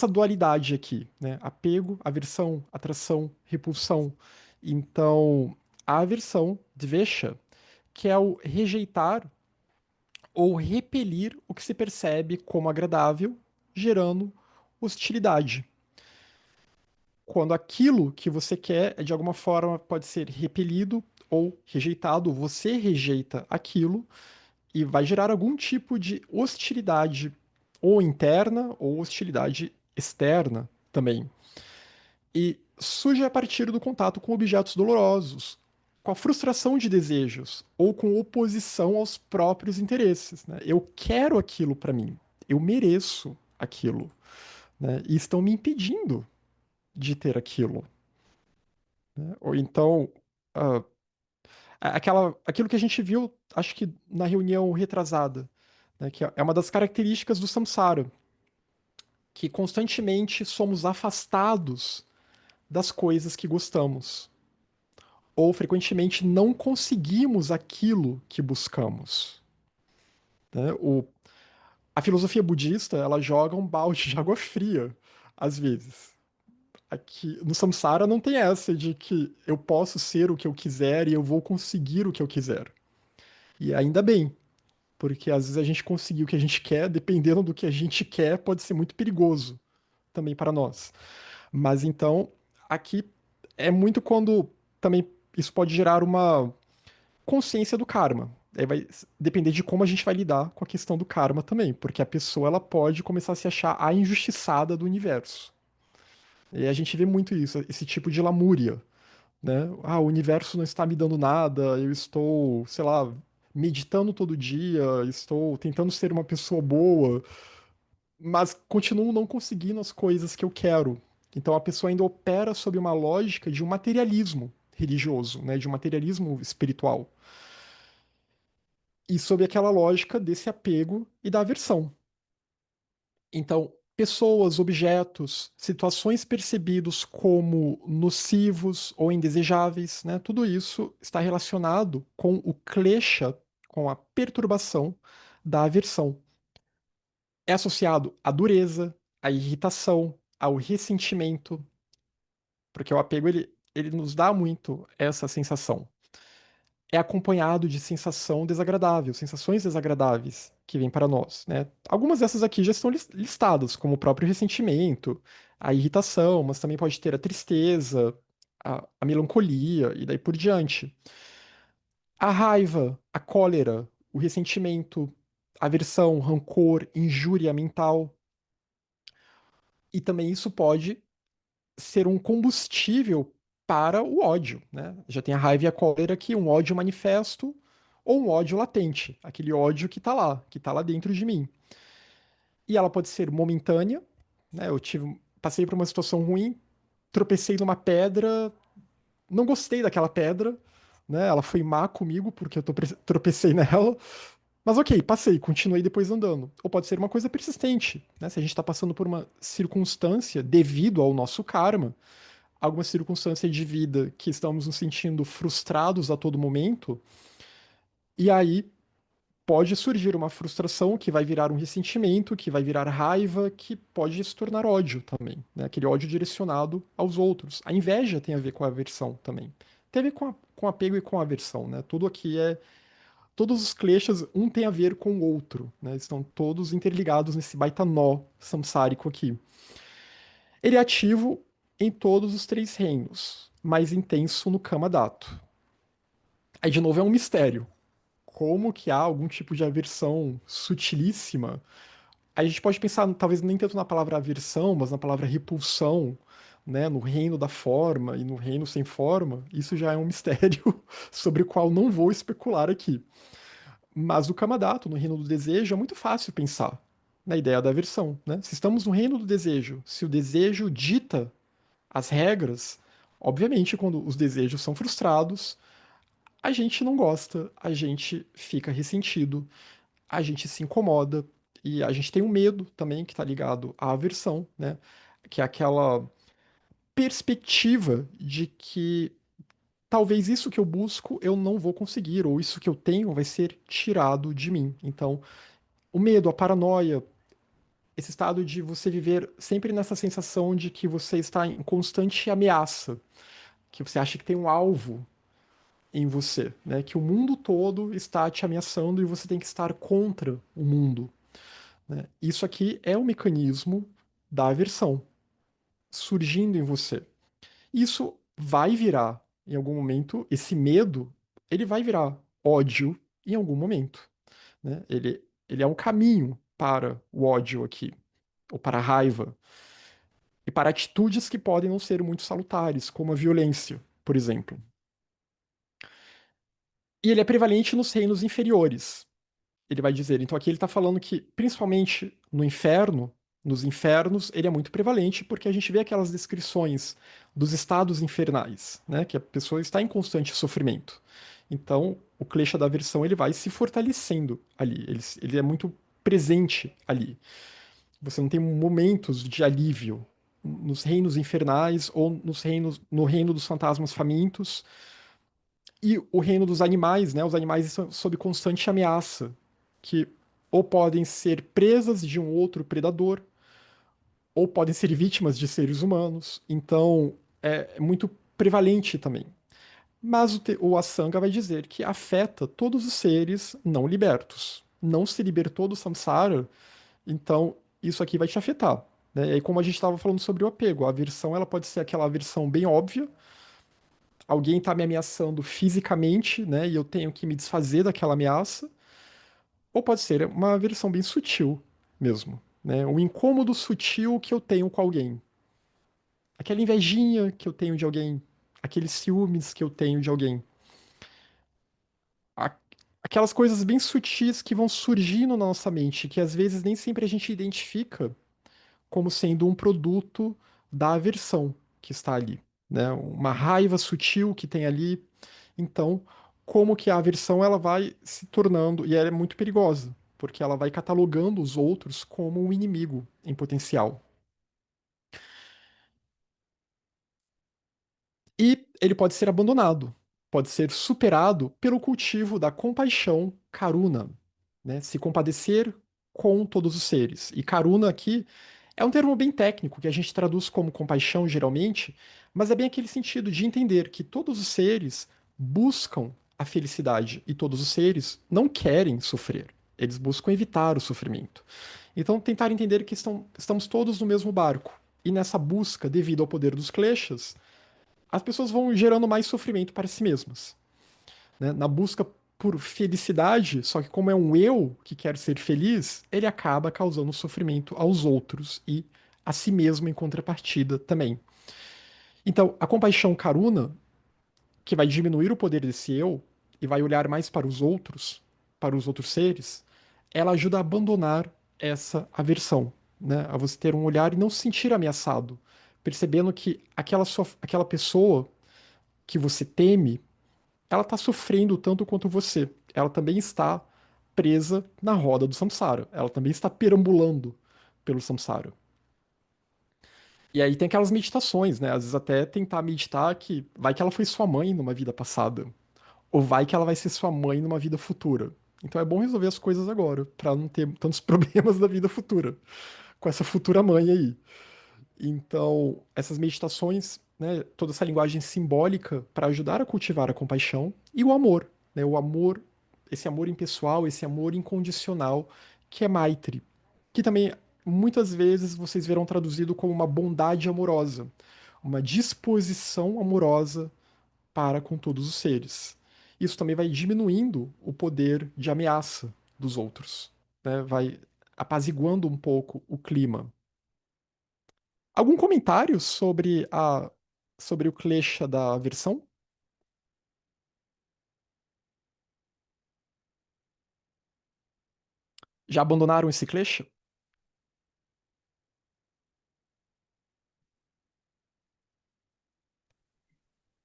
dualidade aqui, né? Apego, aversão, atração, repulsão. Então, a aversão, dvesha, que é o rejeitar ou repelir o que se percebe como agradável, gerando hostilidade. Quando aquilo que você quer, de alguma forma, pode ser repelido ou rejeitado, você rejeita aquilo e vai gerar algum tipo de hostilidade, ou interna, ou hostilidade externa também. E surge a partir do contato com objetos dolorosos, com a frustração de desejos, ou com oposição aos próprios interesses, né? Eu quero aquilo para mim, eu mereço aquilo, né? E estão me impedindo de ter aquilo, né? Ou então, ah, aquilo que a gente viu, acho que na reunião retrasada, né? Que é uma das características do samsara, que constantemente somos afastados das coisas que gostamos, ou frequentemente não conseguimos aquilo que buscamos, né? A filosofia budista, ela joga um balde de água fria, às vezes. Aqui no Samsara não tem essa de que eu posso ser o que eu quiser e eu vou conseguir o que eu quiser. E ainda bem, porque às vezes a gente conseguir o que a gente quer, dependendo do que a gente quer, pode ser muito perigoso também para nós. Mas então, aqui é muito quando também isso pode gerar uma consciência do karma. Aí vai depender de como a gente vai lidar com a questão do karma também, porque a pessoa ela pode começar a se achar a injustiçada do universo. E a gente vê muito isso, esse tipo de lamúria, né? Ah, o universo não está me dando nada, eu estou, sei lá, meditando todo dia, estou tentando ser uma pessoa boa, mas continuo não conseguindo as coisas que eu quero. Então a pessoa ainda opera sob uma lógica de um materialismo religioso, né? De um materialismo espiritual. E sob aquela lógica desse apego e da aversão. Então, pessoas, objetos, situações percebidos como nocivos ou indesejáveis, né? Tudo isso está relacionado com o klesha, com a perturbação da aversão. É associado à dureza, à irritação, ao ressentimento, porque o apego ele nos dá muito essa sensação. É acompanhado de sensação desagradável, sensações desagradáveis que vêm para nós, né? Algumas dessas aqui já estão listadas, como o próprio ressentimento, a irritação, mas também pode ter a tristeza, a melancolia e daí por diante. A raiva, a cólera, o ressentimento, aversão, rancor, injúria mental. E também isso pode ser um combustível para o ódio, né? Já tem a raiva e a cólera aqui, um ódio manifesto ou um ódio latente, aquele ódio que tá lá dentro de mim. E ela pode ser momentânea, né? Passei por uma situação ruim, tropecei numa pedra, não gostei daquela pedra, né? Ela foi má comigo porque eu tropecei nela. Mas ok, passei, continuei depois andando. Ou pode ser uma coisa persistente, né? Se a gente está passando por uma circunstância devido ao nosso karma, alguma circunstância de vida que estamos nos sentindo frustrados a todo momento, e aí pode surgir uma frustração que vai virar um ressentimento, que vai virar raiva, que pode se tornar ódio também, né? Aquele ódio direcionado aos outros. A inveja tem a ver com a aversão também. Tem a ver com apego e com aversão, né? todos os kleshas, um tem a ver com o outro, né? Estão todos interligados nesse baita nó samsárico aqui. Ele é ativo em todos os três reinos, mais intenso no Kama Dhatu. Aí, de novo, é um mistério. Como que há algum tipo de aversão sutilíssima? A gente pode pensar, talvez nem tanto na palavra aversão, mas na palavra repulsão, né? No reino da forma e no reino sem forma. Isso já é um mistério sobre o qual não vou especular aqui. Mas o Kamadato, no reino do desejo, é muito fácil pensar na ideia da aversão, né? Se estamos no reino do desejo, se o desejo dita as regras, obviamente, quando os desejos são frustrados, a gente não gosta, a gente fica ressentido, a gente se incomoda e a gente tem um medo também que está ligado à aversão, né? Que é aquela perspectiva de que talvez isso que eu busco eu não vou conseguir, ou isso que eu tenho vai ser tirado de mim. Então, o medo, a paranoia, esse estado de você viver sempre nessa sensação de que você está em constante ameaça, que você acha que tem um alvo em você, né? Que o mundo todo está te ameaçando e você tem que estar contra o mundo, né? Isso aqui é o mecanismo da aversão surgindo em você. Isso vai virar, em algum momento, esse medo, ele vai virar ódio em algum momento, né? Ele é um caminho para o ódio aqui, ou para a raiva, e para atitudes que podem não ser muito salutares, como a violência, por exemplo. E ele é prevalente nos reinos inferiores, ele vai dizer. Então aqui ele está falando que, principalmente no inferno, nos infernos, ele é muito prevalente porque a gente vê aquelas descrições dos estados infernais, né? Que a pessoa está em constante sofrimento. Então, o klesha da aversão ele vai se fortalecendo ali, ele é muito presente ali. Você não tem momentos de alívio nos reinos infernais ou no reino dos fantasmas famintos e o reino dos animais, né? Os animais estão sob constante ameaça, que ou podem ser presas de um outro predador, ou podem ser vítimas de seres humanos. Então, é muito prevalente também. Mas o Asanga vai dizer que afeta todos os seres não libertos. Não se libertou do samsara, então isso aqui vai te afetar. Né? E aí, como a gente estava falando sobre o apego, a aversão ela pode ser aquela aversão bem óbvia, alguém está me ameaçando fisicamente, né, e eu tenho que me desfazer daquela ameaça, ou pode ser uma versão bem sutil mesmo, né, um incômodo sutil que eu tenho com alguém, aquela invejinha que eu tenho de alguém, aqueles ciúmes que eu tenho de alguém, A- aquelas coisas bem sutis que vão surgindo na nossa mente, que às vezes nem sempre a gente identifica como sendo um produto da aversão que está ali, né? Uma raiva sutil que tem ali. Então, como que a aversão ela vai se tornando, e ela é muito perigosa, porque ela vai catalogando os outros como um inimigo em potencial. E ele pode ser abandonado, pode ser superado pelo cultivo da compaixão karuna, né? Se compadecer com todos os seres. E karuna aqui é um termo bem técnico que a gente traduz como compaixão geralmente, mas é bem aquele sentido de entender que todos os seres buscam a felicidade e todos os seres não querem sofrer. Eles buscam evitar o sofrimento. Então, tentar entender que estamos todos no mesmo barco. E nessa busca, devido ao poder dos kleshas, as pessoas vão gerando mais sofrimento para si mesmas, né? Na busca por felicidade, só que como é um eu que quer ser feliz, ele acaba causando sofrimento aos outros e a si mesmo em contrapartida também. Então, a compaixão karuna, que vai diminuir o poder desse eu e vai olhar mais para os outros seres, ela ajuda a abandonar essa aversão, né? A você ter um olhar e não se sentir ameaçado, percebendo que aquela pessoa que você teme, ela está sofrendo tanto quanto você. Ela também está presa na roda do samsara. Ela também está perambulando pelo samsara. E aí tem aquelas meditações, né? Às vezes até tentar meditar que vai que ela foi sua mãe numa vida passada, ou vai que ela vai ser sua mãe numa vida futura. Então é bom resolver as coisas agora, para não ter tantos problemas da vida futura, com essa futura mãe aí. Então, essas meditações, né, toda essa linguagem simbólica para ajudar a cultivar a compaixão e o amor, né? O amor esse amor impessoal, esse amor incondicional, que é Maitri, que também muitas vezes vocês verão traduzido como uma bondade amorosa, uma disposição amorosa para com todos os seres. Isso também vai diminuindo o poder de ameaça dos outros, né? Vai apaziguando um pouco o clima. Algum comentário sobre o Klesha da versão? Já abandonaram esse Klesha?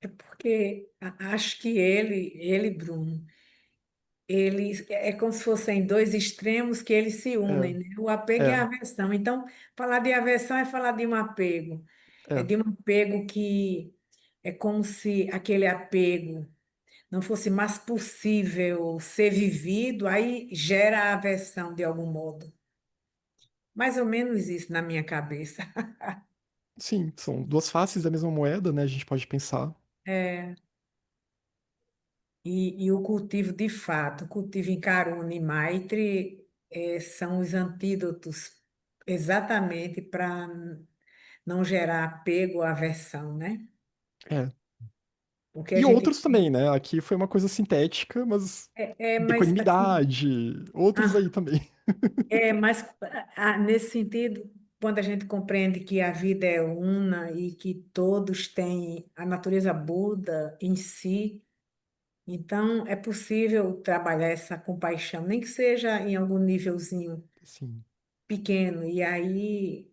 É porque acho que Bruno, ele é como se fossem dois extremos que eles se É, unem, né? O apego e a é, aversão. Então, falar de aversão é falar de um apego. É é. de um apego que é como se aquele apego não fosse mais possível ser vivido, aí gera a aversão de algum modo. Mais ou menos isso na minha cabeça. Sim, são duas faces da mesma moeda, né? A gente pode pensar. É, e o cultivo, de fato, o cultivo em Karuna e Maitre são os antídotos exatamente para não gerar apego ou aversão, né? É. Porque a E gente outros também, né? Aqui foi uma coisa sintética, mas mas assim, equanimidade, outros aí ah, também. mas nesse sentido, quando a gente compreende que a vida é una e que todos têm a natureza Buda em si, então é possível trabalhar essa compaixão, nem que seja em algum nívelzinho Sim. pequeno, e aí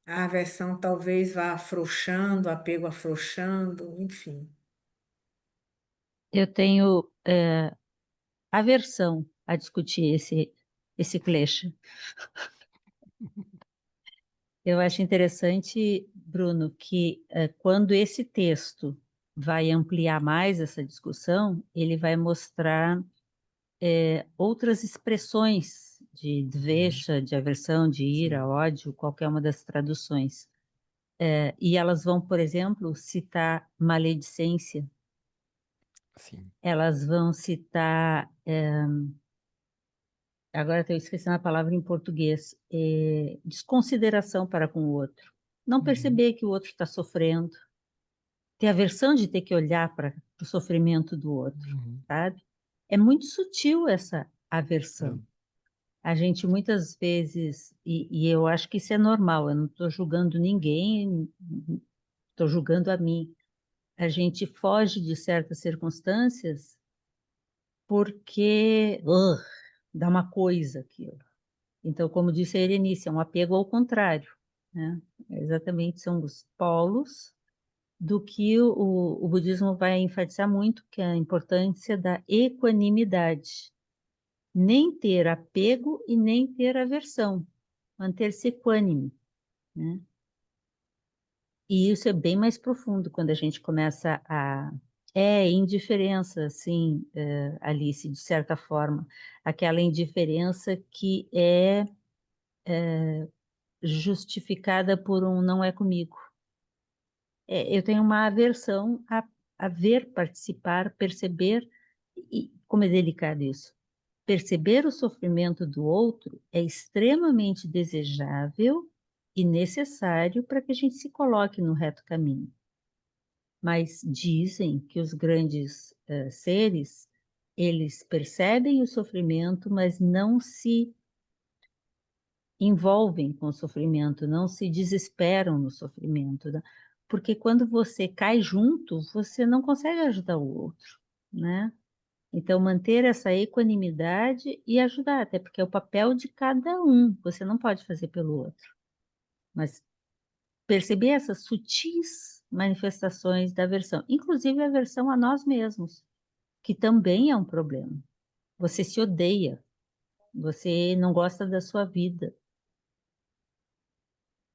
a aversão talvez vá afrouxando, o apego afrouxando, enfim. Eu tenho aversão a discutir esse klesha. Eu acho interessante, Bruno, que quando esse texto vai ampliar mais essa discussão, ele vai mostrar outras expressões de Uhum. dvecha, de aversão, de ira, Sim, ódio, qualquer uma das traduções. E elas vão, por exemplo, citar maledicência, sim. elas vão citar, agora estou esquecendo a palavra em português, desconsideração para com o outro. Não Uhum. perceber que o outro está sofrendo, ter aversão de ter que olhar para o sofrimento do outro, Uhum. sabe? É muito sutil essa É, aversão. A gente muitas vezes, e eu acho que isso é normal, eu não estou julgando ninguém, estou julgando a mim. A gente foge de certas circunstâncias porque dá uma coisa aquilo. Então, como disse a Erenice, é um apego ao contrário, né? Exatamente, são os polos do que o budismo vai enfatizar muito, que é a importância da equanimidade. Nem ter apego e nem ter aversão, manter-se equânime, né? E isso é bem mais profundo quando a gente começa a... É indiferença, sim, Alice, de certa forma. Aquela indiferença que é justificada por um não é comigo. Eu tenho uma aversão a ver, participar, perceber, e como é delicado isso. Perceber o sofrimento do outro é extremamente desejável e necessário para que a gente se coloque no reto caminho. Mas dizem que os grandes seres, eles percebem o sofrimento, mas não se envolvem com o sofrimento, não se desesperam no sofrimento, né? Porque quando você cai junto, você não consegue ajudar o outro, né? Então, manter essa equanimidade e ajudar, até porque é o papel de cada um, você não pode fazer pelo outro, mas perceber essas sutis manifestações da aversão, inclusive a aversão a nós mesmos, que também é um problema. Você se odeia, você não gosta da sua vida.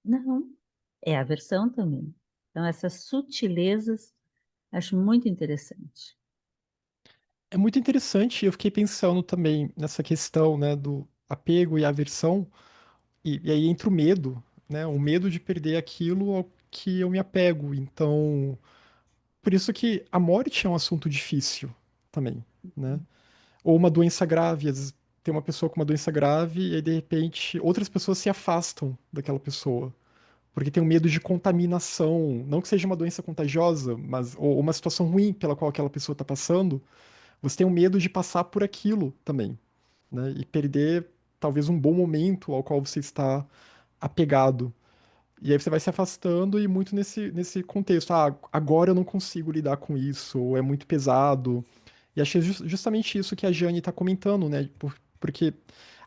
Não, é aversão também. Então, essas sutilezas acho muito interessante. é muito interessante, eu fiquei pensando também nessa questão, né, do apego e aversão, e aí entra o medo, né, o medo de perder aquilo ao que eu me apego. Então, por isso que a morte é um assunto difícil também, né? Ou uma doença grave, às vezes tem uma pessoa com uma doença grave e aí de repente outras pessoas se afastam daquela pessoa, porque tem um medo de contaminação, não que seja uma doença contagiosa, mas ou uma situação ruim pela qual aquela pessoa está passando, você tem um medo de passar por aquilo também, né? E perder talvez um bom momento ao qual você está apegado. E aí você vai se afastando e muito nesse contexto. Ah, agora eu não consigo lidar com isso, ou é muito pesado. E achei justamente isso que a Jane está comentando, né? Porque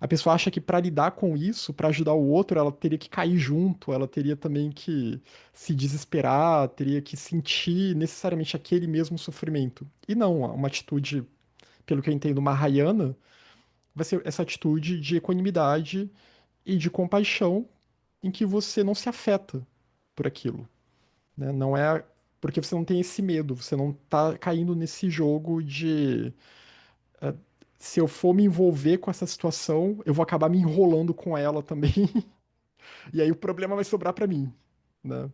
a pessoa acha que para lidar com isso, para ajudar o outro, ela teria que cair junto, ela teria também que se desesperar, teria que sentir necessariamente aquele mesmo sofrimento. E não, uma atitude, pelo que eu entendo, Mahayana, vai ser essa atitude de equanimidade e de compaixão em que você não se afeta por aquilo, né? Não é porque você não tem esse medo, você não tá caindo nesse jogo de se eu for me envolver com essa situação, eu vou acabar me enrolando com ela também, e aí o problema vai sobrar pra mim, né?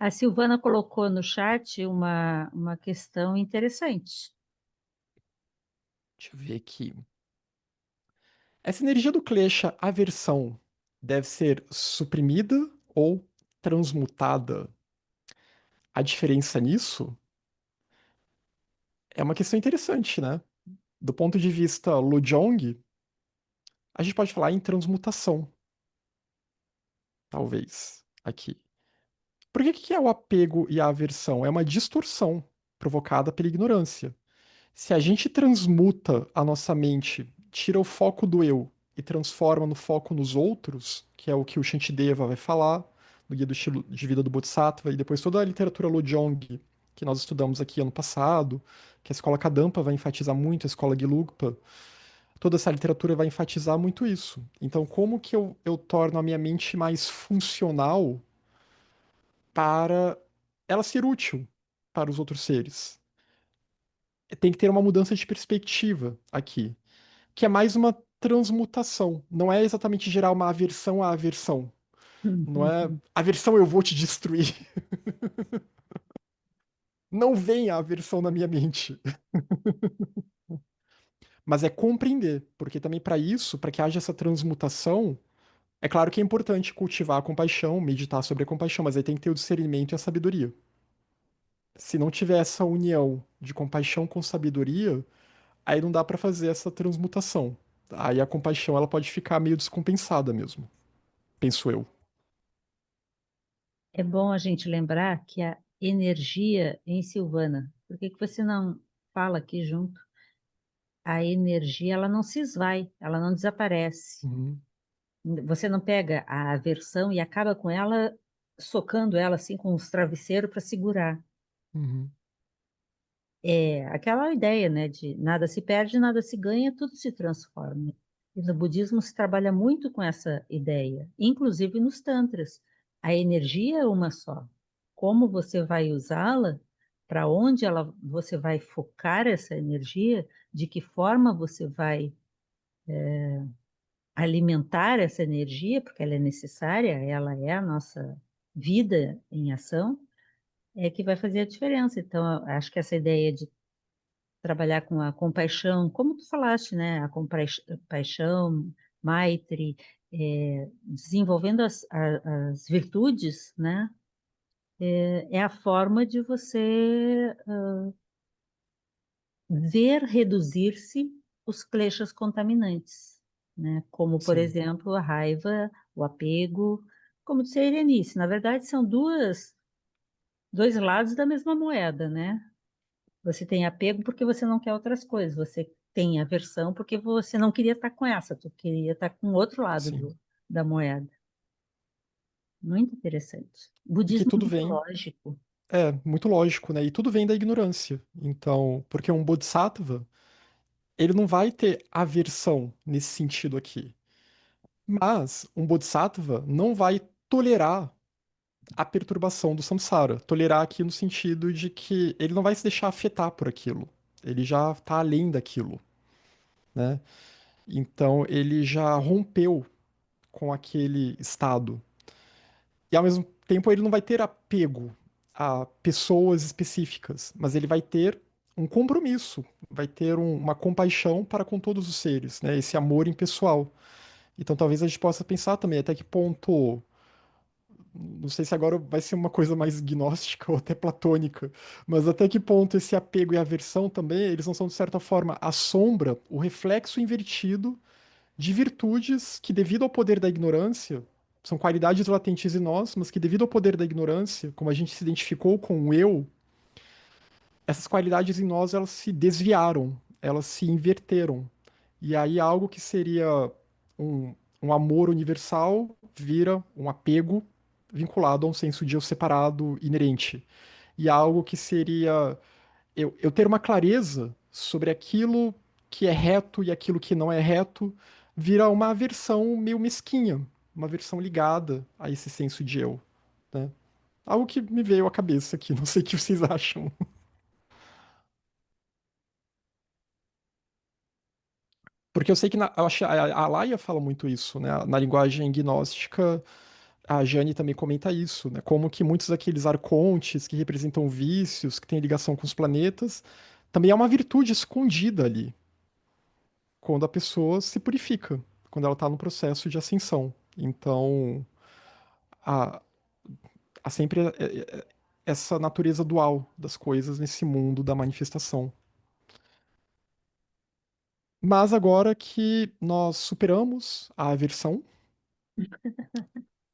A Silvana colocou no chat uma questão interessante. Deixa eu ver aqui. Essa energia do Klesha, aversão, deve ser suprimida ou transmutada? A diferença nisso é uma questão interessante, né? Do ponto de vista Lojong, a gente pode falar em transmutação, talvez, aqui. Porque o que é o apego e a aversão? É uma distorção provocada pela ignorância. Se a gente transmuta a nossa mente, tira o foco do eu e transforma no foco nos outros, que é o que o Shantideva vai falar no Guia do Estilo de Vida do Bodhisattva, e depois toda a literatura Lojong, que nós estudamos aqui ano passado, que a escola Kadampa vai enfatizar muito, a escola Gelugpa, toda essa literatura vai enfatizar muito isso. Então, como que eu torno a minha mente mais funcional para ela ser útil para os outros seres? Tem que ter uma mudança de perspectiva aqui, que é mais uma transmutação. Não é exatamente gerar uma aversão à aversão. Não é aversão eu vou te destruir. Não vem a aversão na minha mente. Mas é compreender, porque também para isso, para que haja essa transmutação, é claro que é importante cultivar a compaixão, meditar sobre a compaixão, mas aí tem que ter o discernimento e a sabedoria. Se não tiver essa união de compaixão com sabedoria, aí não dá pra fazer essa transmutação. Aí a compaixão ela pode ficar meio descompensada mesmo, penso eu. É bom a gente lembrar que a energia em Silvana, por que que você não fala aqui junto? A energia, ela não se esvai, ela não desaparece. Uhum, Você não pega a aversão e acaba com ela, socando ela assim com os travesseiros para segurar. uhum, É aquela ideia, né, de nada se perde, nada se ganha, tudo se transforma. E no budismo se trabalha muito com essa ideia, inclusive nos tantras. A energia é uma só. Como você vai usá-la, para onde você vai focar essa energia, de que forma você vai alimentar essa energia, porque ela é necessária, ela é a nossa vida em ação, é que vai fazer a diferença. Então, eu acho que essa ideia de trabalhar com a compaixão, como tu falaste, né? A compaixão, Maitri, desenvolvendo as virtudes, né? É a forma de você ver reduzir-se os kleshas contaminantes, né? Como, por sim, exemplo, a raiva, o apego, como disse a Irenice, na verdade são dois lados da mesma moeda, né? Você tem apego porque você não quer outras coisas, você tem aversão porque você não queria estar com essa, tu queria estar com o outro lado sim. da moeda. Muito interessante. O E que budismo é tudo muito vem, lógico. é muito lógico, né? E tudo vem da ignorância. Então, porque um bodhisattva, ele não vai ter aversão nesse sentido aqui. Mas um bodhisattva não vai tolerar a perturbação do samsara. Tolerar aqui no sentido de que ele não vai se deixar afetar por aquilo. Ele já está além daquilo, né? Então ele já rompeu com aquele estado. E ao mesmo tempo ele não vai ter apego a pessoas específicas, mas ele vai ter um compromisso, vai ter uma compaixão para com todos os seres, né? Esse amor impessoal. Então talvez a gente possa pensar também até que ponto, não sei se agora vai ser uma coisa mais gnóstica ou até platônica, mas até que ponto esse apego e aversão também, eles não são de certa forma a sombra, o reflexo invertido de virtudes que devido ao poder da ignorância, são qualidades latentes em nós, mas que devido ao poder da ignorância, como a gente se identificou com o eu, essas qualidades em nós elas se desviaram, elas se inverteram. E aí algo que seria um, um amor universal vira um apego vinculado a um senso de eu separado inerente. E algo que seria eu ter uma clareza sobre aquilo que é reto e aquilo que não é reto vira uma versão meio mesquinha, uma versão ligada a esse senso de eu, né? Algo que me veio à cabeça aqui, não sei o que vocês acham. Porque eu sei que eu acho, a Laia fala muito isso, né? Na linguagem gnóstica, a Jane também comenta isso, né? Como que muitos daqueles arcontes que representam vícios, que têm ligação com os planetas, também é uma virtude escondida ali, quando a pessoa se purifica, quando ela está no processo de ascensão. Então, há, há sempre essa natureza dual das coisas nesse mundo da manifestação. Mas agora que nós superamos a aversão,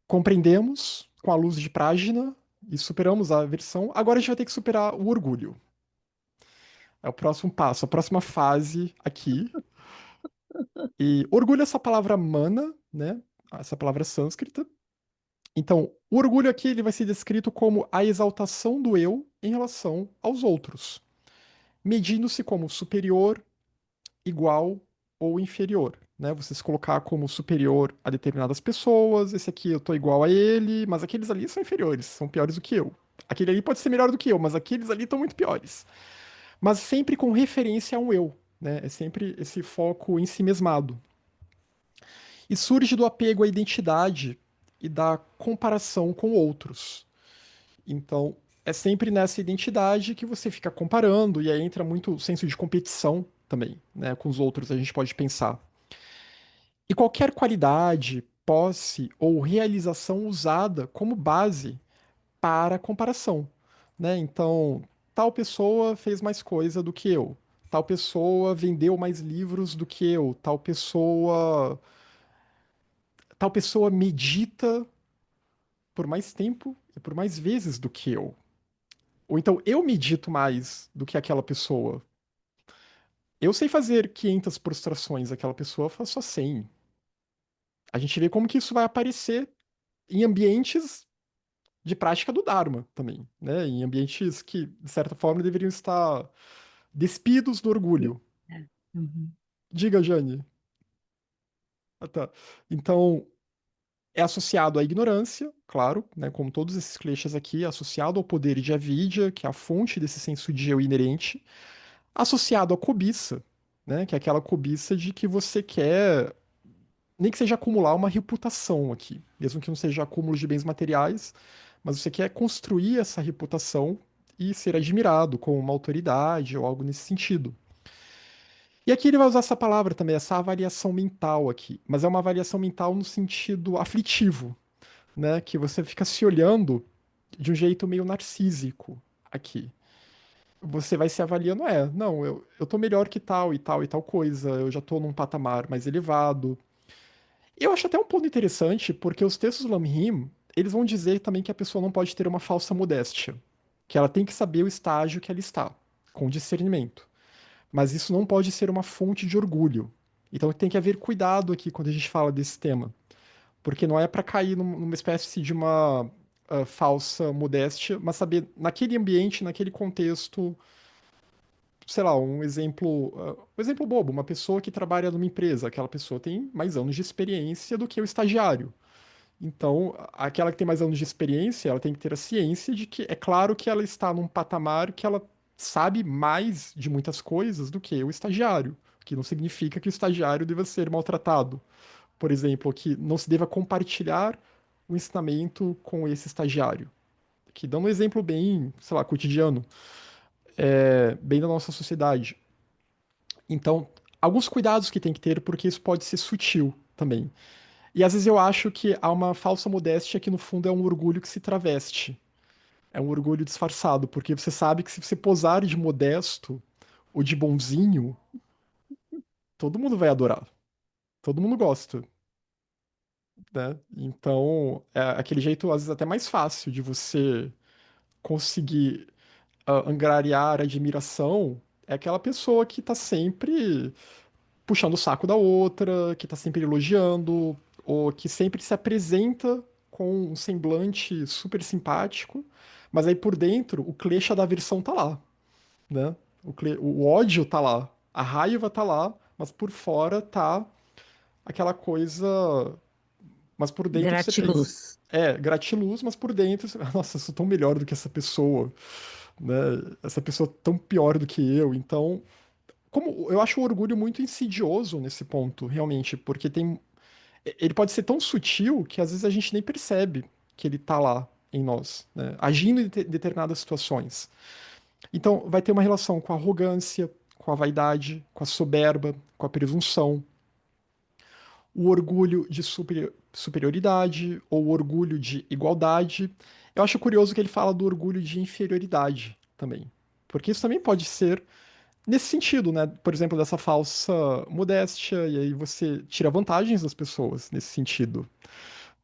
compreendemos com a luz de Prajna e superamos a aversão, agora a gente vai ter que superar o orgulho. É o próximo passo, a próxima fase aqui. E orgulho é essa palavra mana, né? Essa palavra sânscrita. Então, o orgulho aqui ele vai ser descrito como a exaltação do eu em relação aos outros, medindo-se como superior, igual ou inferior, né? Você se colocar como superior a determinadas pessoas, esse aqui eu tô igual a ele, mas aqueles ali são inferiores, são piores do que eu. Aquele ali pode ser melhor do que eu, mas aqueles ali estão muito piores. Mas sempre com referência a um eu, né? É sempre esse foco em si mesmado. E surge do apego à identidade e da comparação com outros. Então, é sempre nessa identidade que você fica comparando, e aí entra muito o senso de competição também, né? Com os outros, a gente pode pensar. E qualquer qualidade, posse ou realização usada como base para comparação, né? Então, tal pessoa fez mais coisa do que eu, tal pessoa vendeu mais livros do que eu, tal pessoa medita por mais tempo e por mais vezes do que eu. Ou então eu medito mais do que aquela pessoa. Eu sei fazer 500 prostrações, aquela pessoa faz só 100. A gente vê como que isso vai aparecer em ambientes de prática do Dharma também, né? Em ambientes que, de certa forma, deveriam estar despidos do orgulho. É. Uhum. Diga, Jane. Ah, tá. Então, é associado à ignorância, claro, né? Como todos esses kleshas aqui, é associado ao poder de avidya, que é a fonte desse senso de eu inerente, associado à cobiça, né? Que é aquela cobiça de que você quer, nem que seja acumular uma reputação aqui, mesmo que não seja acúmulo de bens materiais, mas você quer construir essa reputação e ser admirado como uma autoridade ou algo nesse sentido. E aqui ele vai usar essa palavra também, essa avaliação mental aqui, mas é uma avaliação mental no sentido aflitivo, né? Que você fica se olhando de um jeito meio narcísico aqui. Você vai se avaliando, não, eu tô melhor que tal e tal e tal coisa, eu já tô num patamar mais elevado. Eu acho até um ponto interessante, porque os textos do Lamrim, eles vão dizer também que a pessoa não pode ter uma falsa modéstia, que ela tem que saber o estágio que ela está, com discernimento. Mas isso não pode ser uma fonte de orgulho. Então tem que haver cuidado aqui quando a gente fala desse tema, porque não é para cair numa espécie de uma falsa modéstia, mas saber naquele ambiente, naquele contexto, sei lá, um exemplo bobo, uma pessoa que trabalha numa empresa, aquela pessoa tem mais anos de experiência do que o estagiário. Então, aquela que tem mais anos de experiência, ela tem que ter a ciência de que é claro que ela está num patamar que ela sabe mais de muitas coisas do que o estagiário, o que não significa que o estagiário deva ser maltratado. Por exemplo, que não se deva compartilhar o ensinamento com esse estagiário. Que dando um exemplo bem, sei lá, cotidiano. bem da nossa sociedade. Então, alguns cuidados que tem que ter, porque isso pode ser sutil também. E às vezes eu acho que há uma falsa modéstia que no fundo é um orgulho que se traveste. É um orgulho disfarçado, porque você sabe que se você posar de modesto ou de bonzinho, todo mundo vai adorar. Todo mundo gosta, né? Então, é aquele jeito, às vezes, até mais fácil de você conseguir angariar admiração é aquela pessoa que tá sempre puxando o saco da outra, que tá sempre elogiando, ou que sempre se apresenta com um semblante super simpático, mas aí por dentro o clichê da aversão tá lá, né? O ódio tá lá, a raiva tá lá, mas por fora tá aquela coisa. Mas por dentro você pensa. Gratiluz. Gratiluz, mas por dentro, nossa, eu sou tão melhor do que essa pessoa, né? Essa pessoa tão pior do que eu. Então, como eu acho o orgulho muito insidioso nesse ponto, realmente, porque ele pode ser tão sutil que às vezes a gente nem percebe que ele tá lá em nós, né? Agindo em determinadas situações. Então, vai ter uma relação com a arrogância, com a vaidade, com a soberba, com a presunção, o orgulho de superioridade ou o orgulho de igualdade. Eu acho curioso que ele fala do orgulho de inferioridade também, porque isso também pode ser nesse sentido, né? Por exemplo, dessa falsa modéstia, e aí você tira vantagens das pessoas nesse sentido,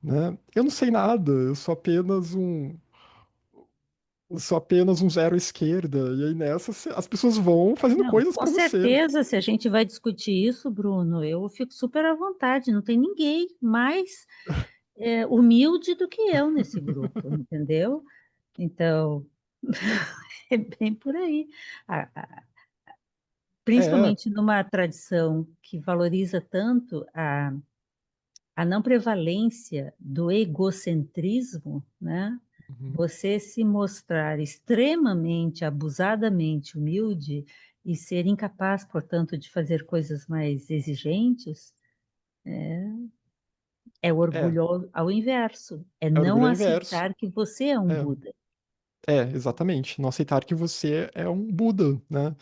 né? Eu não sei nada, eu sou apenas um zero à esquerda, e aí nessa as pessoas vão fazendo Não, coisas com pra você. certeza, se a gente vai discutir isso, Bruno, eu fico super à vontade. Não tem ninguém mais humilde do que eu nesse grupo, entendeu? Então, é bem por aí. A- a- É, Principalmente numa tradição que valoriza tanto a não prevalência do egocentrismo, né? uhum, Você se mostrar extremamente, abusadamente humilde e ser incapaz, portanto, de fazer coisas mais exigentes, é o é, orgulho ao inverso, é é não orgulho inverso. aceitar que você é um É, Buda. exatamente. Não aceitar que você é um Buda, né?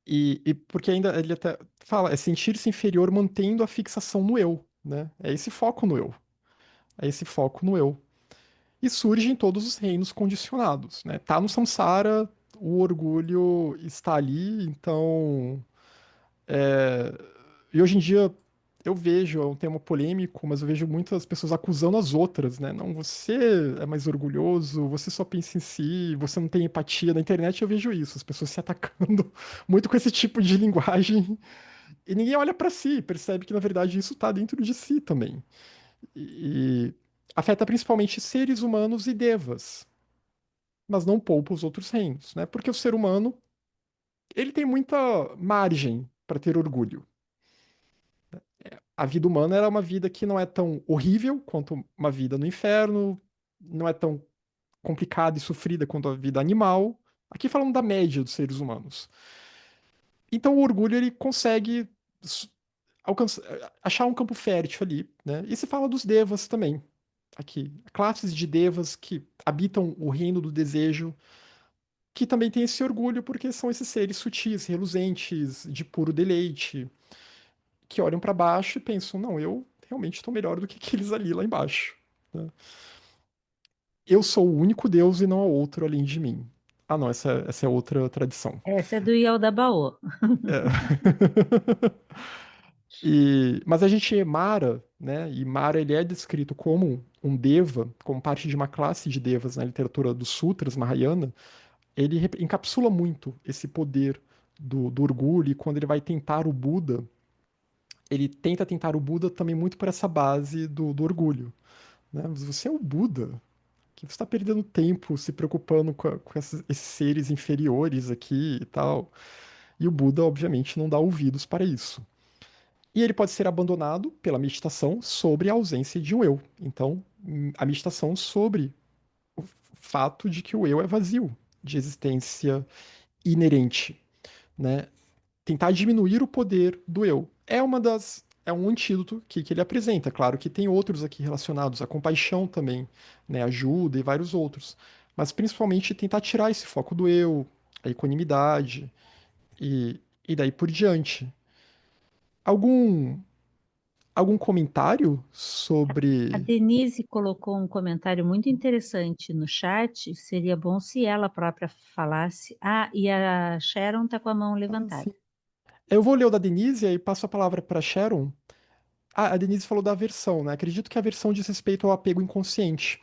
E porque ainda ele até fala, é sentir-se inferior mantendo a fixação no eu, né? É esse foco no eu. É esse foco no eu. E surge em todos os reinos condicionados, né? Tá no samsara, o orgulho está ali, então. E hoje em dia eu vejo, é um tema polêmico, mas eu vejo muitas pessoas acusando as outras, né? Não, você é mais orgulhoso, você só pensa em si, você não tem empatia. Na internet eu vejo isso, as pessoas se atacando muito com esse tipo de linguagem. E ninguém olha pra si, percebe que na verdade isso tá dentro de si também. E afeta principalmente seres humanos e devas, mas não poupa os outros reinos, né? Porque o ser humano, ele tem muita margem para ter orgulho. A vida humana era uma vida que não é tão horrível quanto uma vida no inferno, não é tão complicada e sofrida quanto a vida animal. Aqui falando da média dos seres humanos. Então o orgulho ele consegue s- achar um campo fértil ali, né? E se fala dos devas também. Aqui, classes de devas que habitam o reino do desejo, que também tem esse orgulho porque são esses seres sutis, reluzentes, de puro deleite, que olham para baixo e pensam, não, eu realmente estou melhor do que aqueles ali lá embaixo, né? Eu sou o único Deus e não há outro além de mim. Ah, não, essa é outra tradição. Essa é do Yaldabaoth. É. Mas a gente Mara, né? E Mara ele é descrito como um deva, como parte de uma classe de devas na literatura dos sutras Mahayana. Ele encapsula muito esse poder do orgulho, e quando ele vai tentar o Buda, ele tenta tentar o Buda também muito por essa base do orgulho, né? Mas você é o Buda, que você está perdendo tempo se preocupando com esses seres inferiores aqui e tal. E o Buda, obviamente, não dá ouvidos para isso. E ele pode ser abandonado pela meditação sobre a ausência de um eu. Então, a meditação sobre o fato de que o eu é vazio, de existência inerente, né? Tentar diminuir o poder do eu. É um antídoto que ele apresenta. Claro que tem outros aqui relacionados. A compaixão também, né? Ajuda e vários outros. Mas principalmente tentar tirar esse foco do eu, a equanimidade e daí por diante. Algum, algum comentário A sobre. Denise colocou um comentário muito interessante no chat. Seria bom se ela própria falasse. Ah, e a Sharon está com a mão Ah, levantada. sim. Eu vou ler o da Denise e aí passo a palavra para Sharon. Ah, a Denise falou da aversão, né? Acredito que a aversão diz respeito ao apego inconsciente.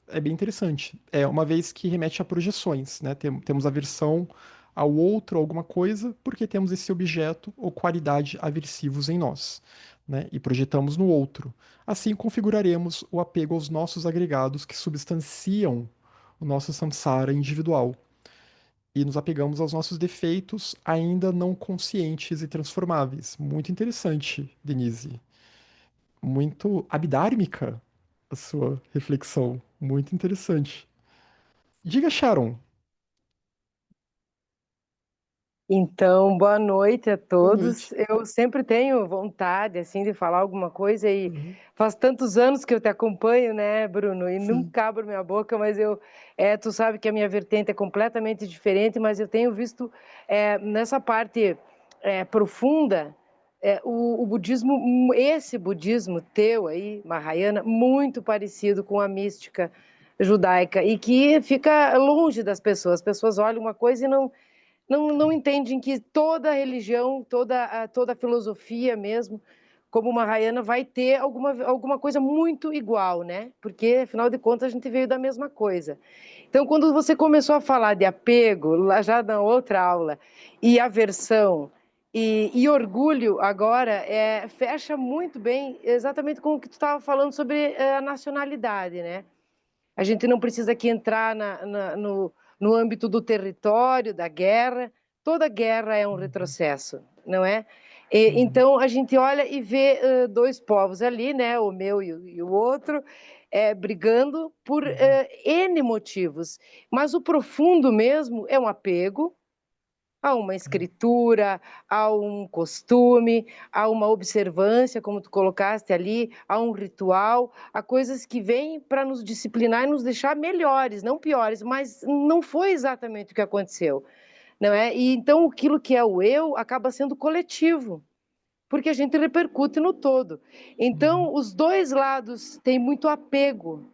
É bem interessante. É uma vez que remete a projeções, né? Temos aversão ao outro, a alguma coisa, porque temos esse objeto ou qualidade aversivos em nós, né? E projetamos no outro. Assim configuraremos o apego aos nossos agregados que substanciam o nosso samsara individual. E nos apegamos aos nossos defeitos ainda não conscientes e transformáveis. Muito interessante, Denise. Muito abdármica a sua reflexão. Muito interessante. Diga, Sharon. Então, boa noite a Boa todos. noite. Eu sempre tenho vontade assim de falar alguma coisa e Uhum. faz tantos anos que eu te acompanho, né, Bruno? E Sim. nunca abro minha boca, mas tu sabe que a minha vertente é completamente diferente, mas eu tenho visto nessa parte profunda o budismo, esse budismo teu aí, Mahayana, muito parecido com a mística judaica e que fica longe das pessoas. As pessoas olham uma coisa e não entendem que toda religião, toda filosofia mesmo, como uma Mahayana, vai ter alguma coisa muito igual, né? Porque, afinal de contas, a gente veio da mesma coisa. Então, quando você começou a falar de apego, lá já na outra aula, e aversão, e orgulho agora, fecha muito bem exatamente com o que tu estava falando sobre a nacionalidade, né? A gente não precisa aqui entrar no âmbito do território, da guerra. Toda guerra é um Uhum. retrocesso, não é? Uhum. Então, a gente olha e vê dois povos ali, né? O meu e o outro, brigando por Uhum. N motivos. Mas o profundo mesmo é um apego a uma escritura, a um costume, a uma observância, como tu colocaste ali, a um ritual, a coisas que vêm para nos disciplinar e nos deixar melhores, não piores, mas não foi exatamente o que aconteceu, não é? E então aquilo que é o eu acaba sendo coletivo, porque a gente repercute no todo. Uhum. Então os dois lados têm muito apego.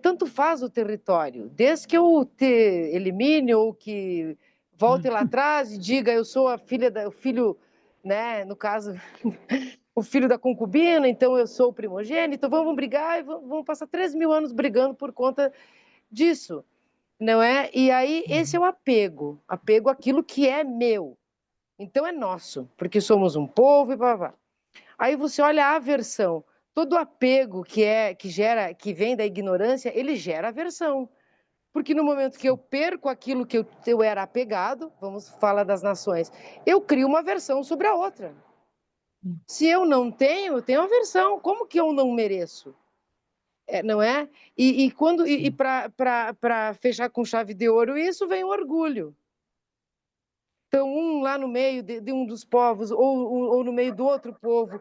Tanto faz o território, desde que eu te elimine ou que volte lá atrás e diga eu sou a filha o filho, né, no caso, o filho da concubina, então eu sou o primogênito, vamos brigar e vamos passar 3.000 anos brigando por conta disso, não é? E aí esse é Uhum. o apego àquilo que é meu, então é nosso, porque somos um povo e blá, blá. Aí você olha a aversão. Todo apego que vem da ignorância, ele gera aversão. Porque no momento que eu Sim. perco aquilo que eu era apegado, vamos falar das nações, eu crio uma aversão sobre a outra. Se eu não tenho, eu tenho aversão. Como que eu não mereço? Não é? E Sim. para fechar com chave de ouro, isso vem o orgulho. Então, um lá no meio de um dos povos, ou no meio do outro povo,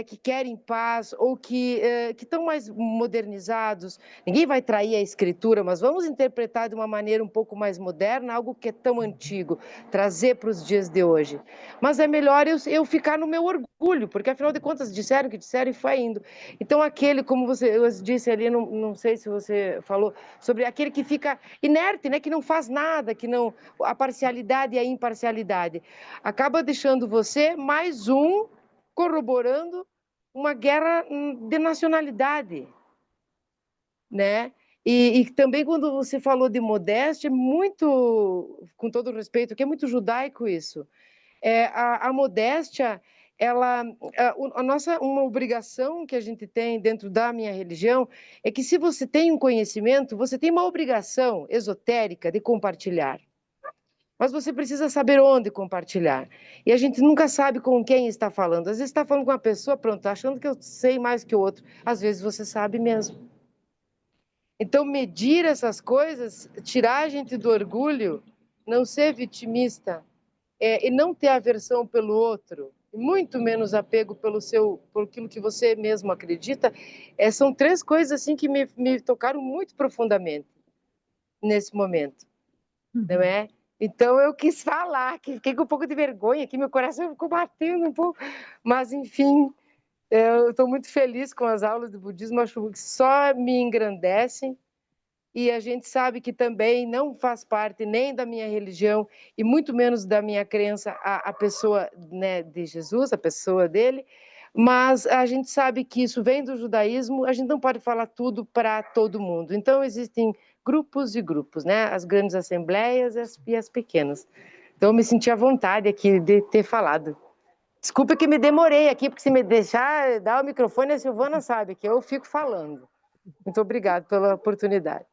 que querem paz, ou que estão mais modernizados. Ninguém vai trair a escritura, mas vamos interpretar de uma maneira um pouco mais moderna, algo que é tão antigo, trazer para os dias de hoje. Mas é melhor eu ficar no meu orgulho, porque afinal de contas disseram que disseram e foi indo. Então, aquele, como você disse ali, não sei se você falou, sobre aquele que fica inerte, né, que não faz nada, que não a parcialidade e a imparcialidade. Acaba deixando você mais um corroborando uma guerra de nacionalidade, né? E também quando você falou de modéstia, é muito, com todo respeito, que é muito judaico isso. A modéstia, uma obrigação que a gente tem dentro da minha religião é que se você tem um conhecimento, você tem uma obrigação esotérica de compartilhar. Mas você precisa saber onde compartilhar. E a gente nunca sabe com quem está falando. Às vezes está falando com uma pessoa, pronto, tá achando que eu sei mais que o outro. Às vezes você sabe mesmo. Então, medir essas coisas, tirar a gente do orgulho, não ser vitimista, e não ter aversão pelo outro, e muito menos apego por aquilo que você mesmo acredita, são três coisas assim que me tocaram muito profundamente nesse momento, não Uhum. é? Então eu quis falar, que fiquei com um pouco de vergonha, que meu coração ficou batendo um pouco, mas enfim, eu estou muito feliz com as aulas do budismo, acho que só me engrandecem, e a gente sabe que também não faz parte nem da minha religião e muito menos da minha crença a pessoa, né, de Jesus, a pessoa dele, mas a gente sabe que isso vem do judaísmo, a gente não pode falar tudo para todo mundo. Então existem grupos e grupos, né? As grandes assembleias e as pequenas. Então eu me senti à vontade aqui de ter falado. Desculpa que me demorei aqui, porque se me deixar dar o microfone, a Silvana sabe que eu fico falando. Muito obrigada pela oportunidade.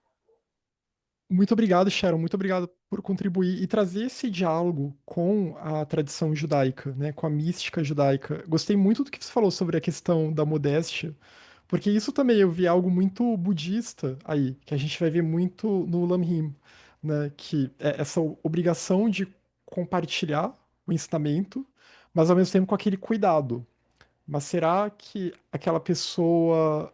Muito obrigado, Sharon. Muito obrigado por contribuir e trazer esse diálogo com a tradição judaica, né, com a mística judaica. Gostei muito do que você falou sobre a questão da modéstia, porque isso também eu vi algo muito budista aí, que a gente vai ver muito no Lamrim, né, que é essa obrigação de compartilhar o ensinamento, mas ao mesmo tempo com aquele cuidado. Mas será que aquela pessoa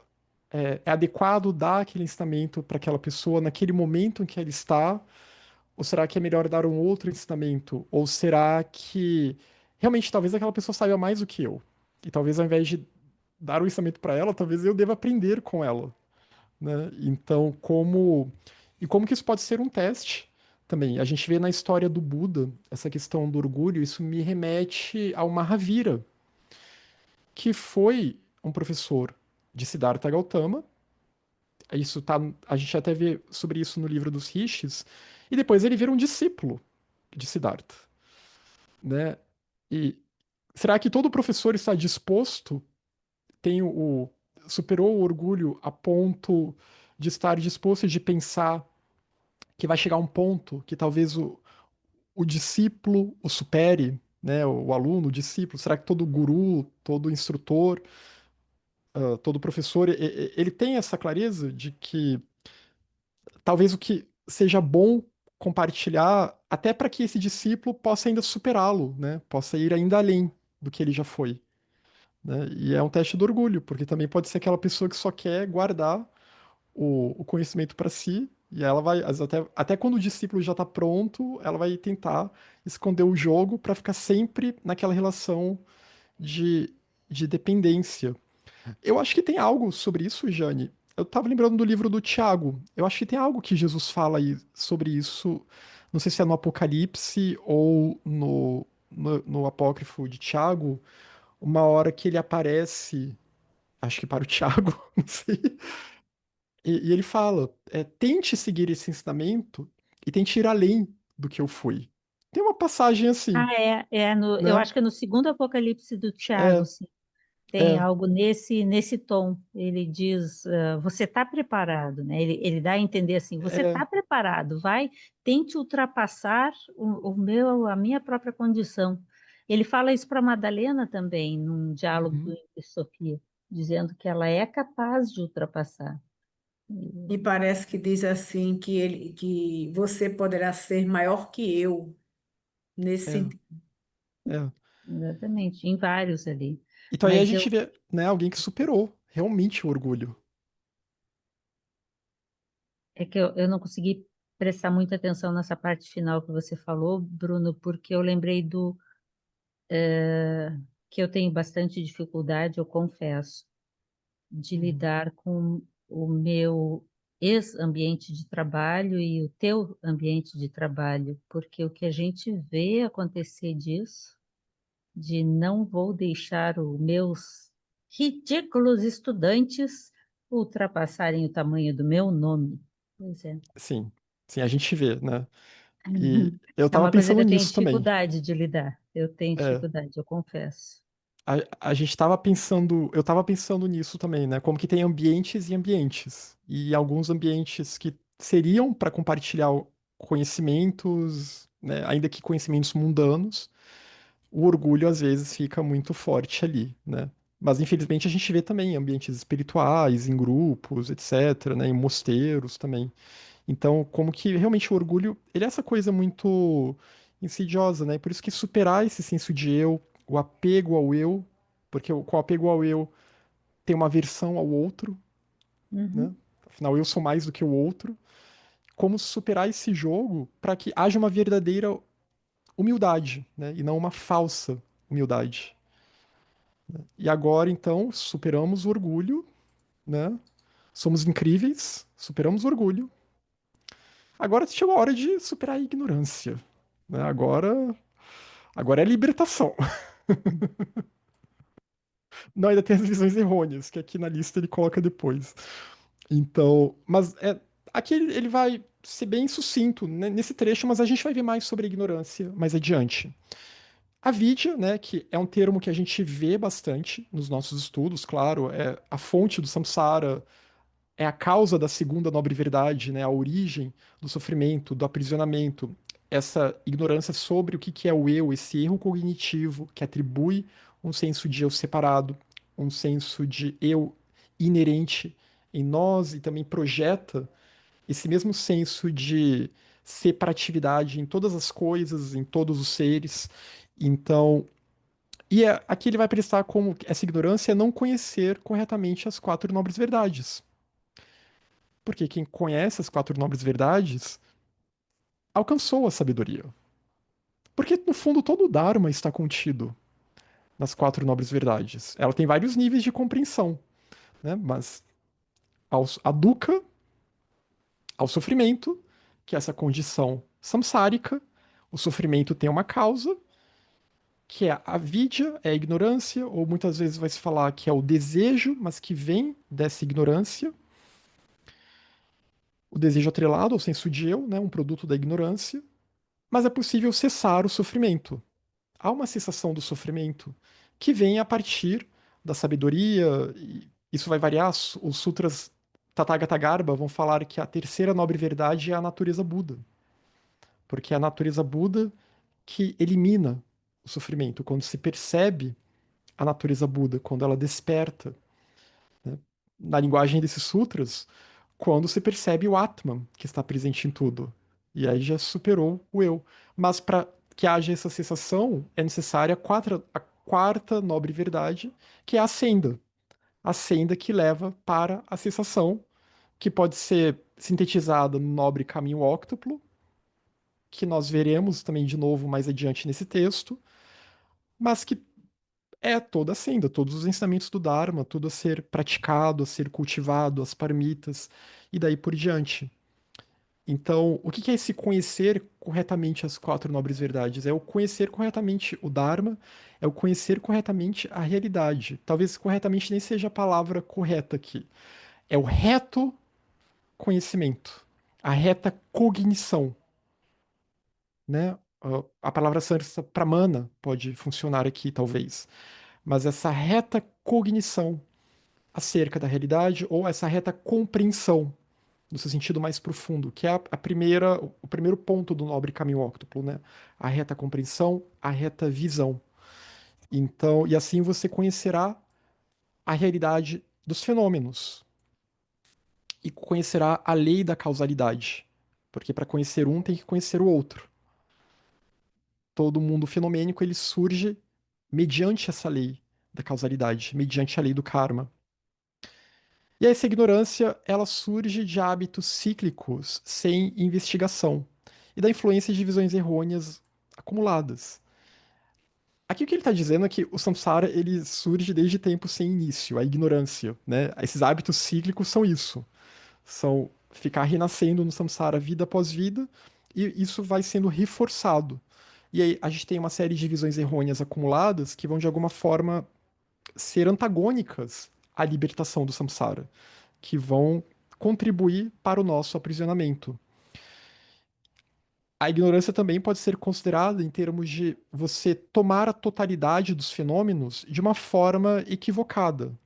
é adequado dar aquele ensinamento para aquela pessoa naquele momento em que ela está? Ou será que é melhor dar um outro ensinamento? Ou será que realmente talvez aquela pessoa saiba mais do que eu? E talvez ao invés de dar o ensinamento para ela, talvez eu deva aprender com ela, né? Então, como que isso pode ser um teste também? A gente vê na história do Buda essa questão do orgulho, isso me remete ao Mahavira, que foi um professor de Siddhartha Gautama. Isso tá, a gente até vê sobre isso no livro dos Rishis, e depois ele vira um discípulo de Siddhartha, né? E será que todo professor está disposto, tem superou o orgulho a ponto de estar disposto de pensar que vai chegar um ponto que talvez o discípulo o supere, né? O aluno, o discípulo, será que todo guru, todo instrutor, todo professor, ele tem essa clareza de que talvez o que seja bom compartilhar, até para que esse discípulo possa ainda superá-lo, né? Possa ir ainda além do que ele já foi, né? E é um teste do orgulho, porque também pode ser aquela pessoa que só quer guardar o conhecimento para si, e ela vai, às vezes, até quando o discípulo já está pronto, ela vai tentar esconder o jogo para ficar sempre naquela relação de, de dependência. Eu acho que tem algo sobre isso, Jane. Eu estava lembrando do livro do Tiago. Eu acho que tem algo que Jesus fala aí sobre isso. Não sei se é no Apocalipse ou no Apócrifo de Tiago. Uma hora que ele aparece, acho que para o Tiago, não sei. E ele fala: tente seguir esse ensinamento e tente ir além do que eu fui. Tem uma passagem assim, Ah, eu né? acho que é no segundo Apocalipse do Tiago, É, sim. Tem é, algo nesse tom. Ele diz, você está preparado, né? Ele dá a entender assim, você é. está preparado, vai, tente ultrapassar a minha própria condição. Ele fala isso para Madalena também, num diálogo do Uhum, Henri e Sofia, dizendo que ela é capaz de ultrapassar. E parece que diz assim que você poderá ser maior que eu nesse é, sentido. é. Exatamente, em vários ali. Então aí a Mas gente vê, né, alguém que superou realmente o orgulho. eu não consegui prestar muita atenção nessa parte final que você falou, Bruno, porque eu lembrei que eu tenho bastante dificuldade, eu confesso, de Uhum. lidar com o meu ex-ambiente de trabalho e o teu ambiente de trabalho, porque o que a gente vê acontecer disso, de não vou deixar os meus ridículos estudantes ultrapassarem o tamanho do meu nome. Pois é. Sim, sim, a gente vê, né? E eu É tava uma coisa que pensando eu tenho nisso também. dificuldade de lidar. Eu tenho É, dificuldade, eu confesso. a gente tava pensando, eu tava pensando nisso também, né? Como que tem ambientes e ambientes. E alguns ambientes que seriam para compartilhar conhecimentos, né? Ainda que conhecimentos mundanos, o orgulho às vezes fica muito forte ali, né? Mas infelizmente a gente vê também em ambientes espirituais, em grupos, etc., né? Em mosteiros também. Então, como que realmente o orgulho, ele é essa coisa muito insidiosa, né? Por isso que superar esse senso de eu, o apego ao eu, porque com o apego ao eu tem uma aversão ao outro, né? Uhum. Afinal, eu sou mais do que o outro. como superar esse jogo para que haja uma verdadeira humildade, né? E não uma falsa humildade. E agora, então, superamos o orgulho, né? Somos incríveis, superamos o orgulho. Agora chegou a hora de superar a ignorância, né? Agora é libertação. Não, ainda tem as visões errôneas, que aqui na lista ele coloca depois. Então, aqui ele vai ser bem sucinto, né, nesse trecho, mas a gente vai ver mais sobre a ignorância mais adiante. A vidya, né, que é um termo que a gente vê bastante nos nossos estudos, claro, é a fonte do samsara, é a causa da segunda nobre verdade, né, a origem do sofrimento, do aprisionamento, essa ignorância sobre o que é o eu, esse erro cognitivo que atribui um senso de eu separado, um senso de eu inerente em nós e também projeta esse mesmo senso de separatividade em todas as coisas, em todos os seres. Então, aqui ele vai prestar como essa ignorância é não conhecer corretamente as quatro nobres verdades. Porque quem conhece as quatro nobres verdades alcançou a sabedoria. Porque, no fundo, todo o Dharma está contido nas quatro nobres verdades. Ela tem vários níveis de compreensão, né? Mas a dukkha, ao sofrimento, que é essa condição samsárica, o sofrimento tem uma causa, que é a vidya, é a ignorância, ou muitas vezes vai se falar que é o desejo, mas que vem dessa ignorância. O desejo atrelado ao senso de eu, né? Um produto da ignorância. Mas é possível cessar o sofrimento. Há uma cessação do sofrimento que vem a partir da sabedoria, e isso vai variar. Os sutras Tathagata Garbha vão falar que a terceira nobre verdade é a natureza Buda, porque é a natureza Buda que elimina o sofrimento. Quando se percebe a natureza Buda, quando ela desperta, né? Na linguagem desses sutras, quando se percebe o Atman, que está presente em tudo. E aí já superou o eu. Mas para que haja essa cessação, é necessária a quarta nobre verdade, que é a senda. A senda que leva para a cessação, que pode ser sintetizada no nobre caminho óctuplo, que nós veremos também de novo mais adiante nesse texto, mas que é toda a senda, todos os ensinamentos do Dharma, tudo a ser praticado, a ser cultivado, as parmitas, e daí por diante. Então, o que é esse conhecer corretamente as quatro nobres verdades? É o conhecer corretamente o Dharma, é o conhecer corretamente a realidade. Talvez corretamente nem seja a palavra correta aqui. É o reto conhecimento, a reta cognição, né? A palavra sânscrita pramana pode funcionar aqui, talvez. Mas essa reta cognição acerca da realidade ou essa reta compreensão no seu sentido mais profundo, que é o primeiro ponto do nobre caminho óctuplo, né? A reta compreensão, a reta visão. Então, e assim você conhecerá a realidade dos fenômenos e conhecerá a lei da causalidade, porque para conhecer um tem que conhecer o outro. Todo mundo fenomênico ele surge mediante essa lei da causalidade, mediante a lei do karma. E essa ignorância, ela surge de hábitos cíclicos sem investigação e da influência de visões errôneas acumuladas. Aqui o que ele está dizendo é que o samsara ele surge desde tempos sem início, a ignorância, né? Esses hábitos cíclicos são isso, são ficar renascendo no samsara vida após vida e isso vai sendo reforçado. E aí a gente tem uma série de visões errôneas acumuladas que vão de alguma forma ser antagônicas à libertação do samsara, que vão contribuir para o nosso aprisionamento. A ignorância também pode ser considerada em termos de você tomar a totalidade dos fenômenos de uma forma equivocada.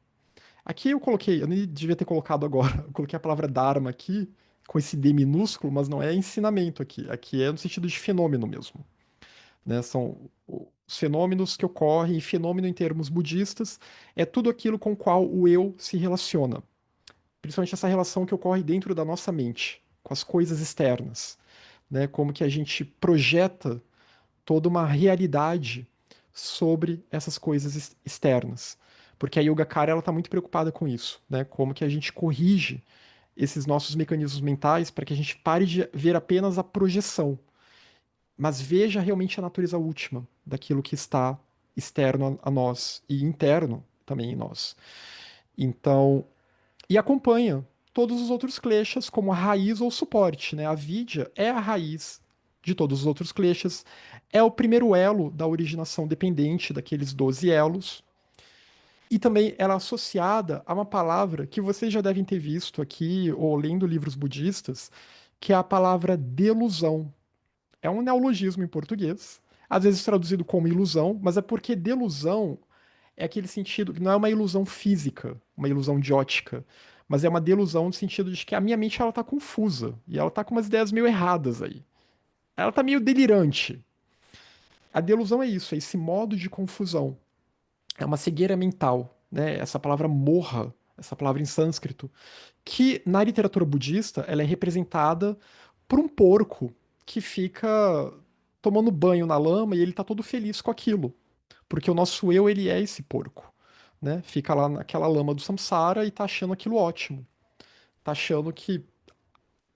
Aqui eu nem devia ter colocado agora, eu coloquei a palavra Dharma aqui, com esse D minúsculo, mas não é ensinamento aqui. Aqui é no sentido de fenômeno mesmo. Né? São os fenômenos que ocorrem, e fenômeno em termos budistas é tudo aquilo com o qual o eu se relaciona. Principalmente essa relação que ocorre dentro da nossa mente, com as coisas externas, né? Como que a gente projeta toda uma realidade sobre essas coisas externas. Porque a Yogacara ela está muito preocupada com isso, né? Como que a gente corrige esses nossos mecanismos mentais para que a gente pare de ver apenas a projeção, mas veja realmente a natureza última daquilo que está externo a nós e interno também em nós. Então, e acompanha todos os outros kleshas como a raiz ou suporte, né? A vidya é a raiz de todos os outros kleshas, é o primeiro elo da originação dependente daqueles 12 elos, e também ela é associada a uma palavra que vocês já devem ter visto aqui ou lendo livros budistas, que é a palavra delusão. É um neologismo em português, às vezes traduzido como ilusão, mas é porque delusão é aquele sentido que não é uma ilusão física, uma ilusão de ótica, mas é uma delusão no sentido de que a minha mente ela tá confusa e ela tá com umas ideias meio erradas aí. Ela tá meio delirante. A delusão é isso, é esse modo de confusão. É uma cegueira mental, né? Essa palavra morra, essa palavra em sânscrito, que na literatura budista ela é representada por um porco que fica tomando banho na lama e ele tá todo feliz com aquilo, porque o nosso eu ele é esse porco, né? Fica lá naquela lama do samsara e tá achando aquilo ótimo, tá achando que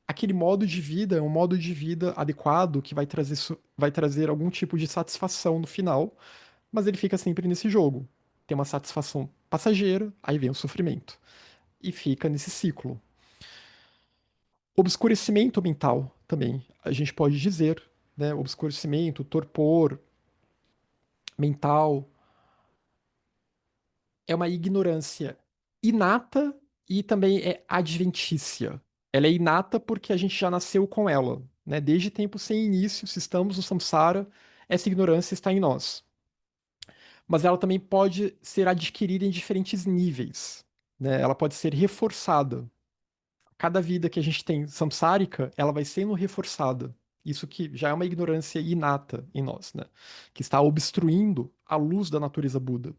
aquele modo de vida é um modo de vida adequado que vai trazer, vai trazer algum tipo de satisfação no final, mas ele fica sempre nesse jogo. Tem uma satisfação passageira, aí vem o sofrimento e fica nesse ciclo. Obscurecimento mental também, a gente pode dizer, né? Obscurecimento, torpor mental é uma ignorância inata e também é adventícia. Ela é inata porque a gente já nasceu com ela, né? Desde tempo sem início, se estamos no samsara, essa ignorância está em nós. Mas ela também pode ser adquirida em diferentes níveis, né? Ela pode ser reforçada. Cada vida que a gente tem samsárica, ela vai sendo reforçada. Isso que já é uma ignorância inata em nós, né? Que está obstruindo a luz da natureza Buda.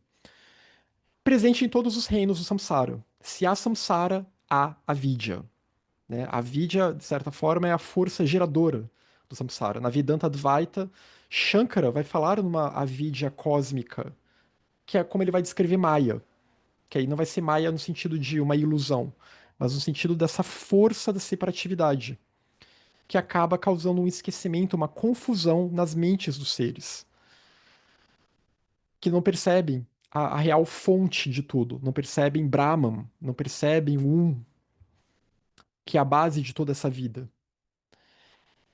Presente em todos os reinos do samsara. Se há samsara, há avidya, né? A avidya, de certa forma, é a força geradora do samsara. Na Vedanta Advaita, Shankara vai falar numa avidya cósmica, que é como ele vai descrever Maya, que aí não vai ser Maya no sentido de uma ilusão, mas no sentido dessa força da separatividade, que acaba causando um esquecimento, uma confusão nas mentes dos seres, que não percebem a real fonte de tudo, não percebem Brahman, não percebem o Um, que é a base de toda essa vida.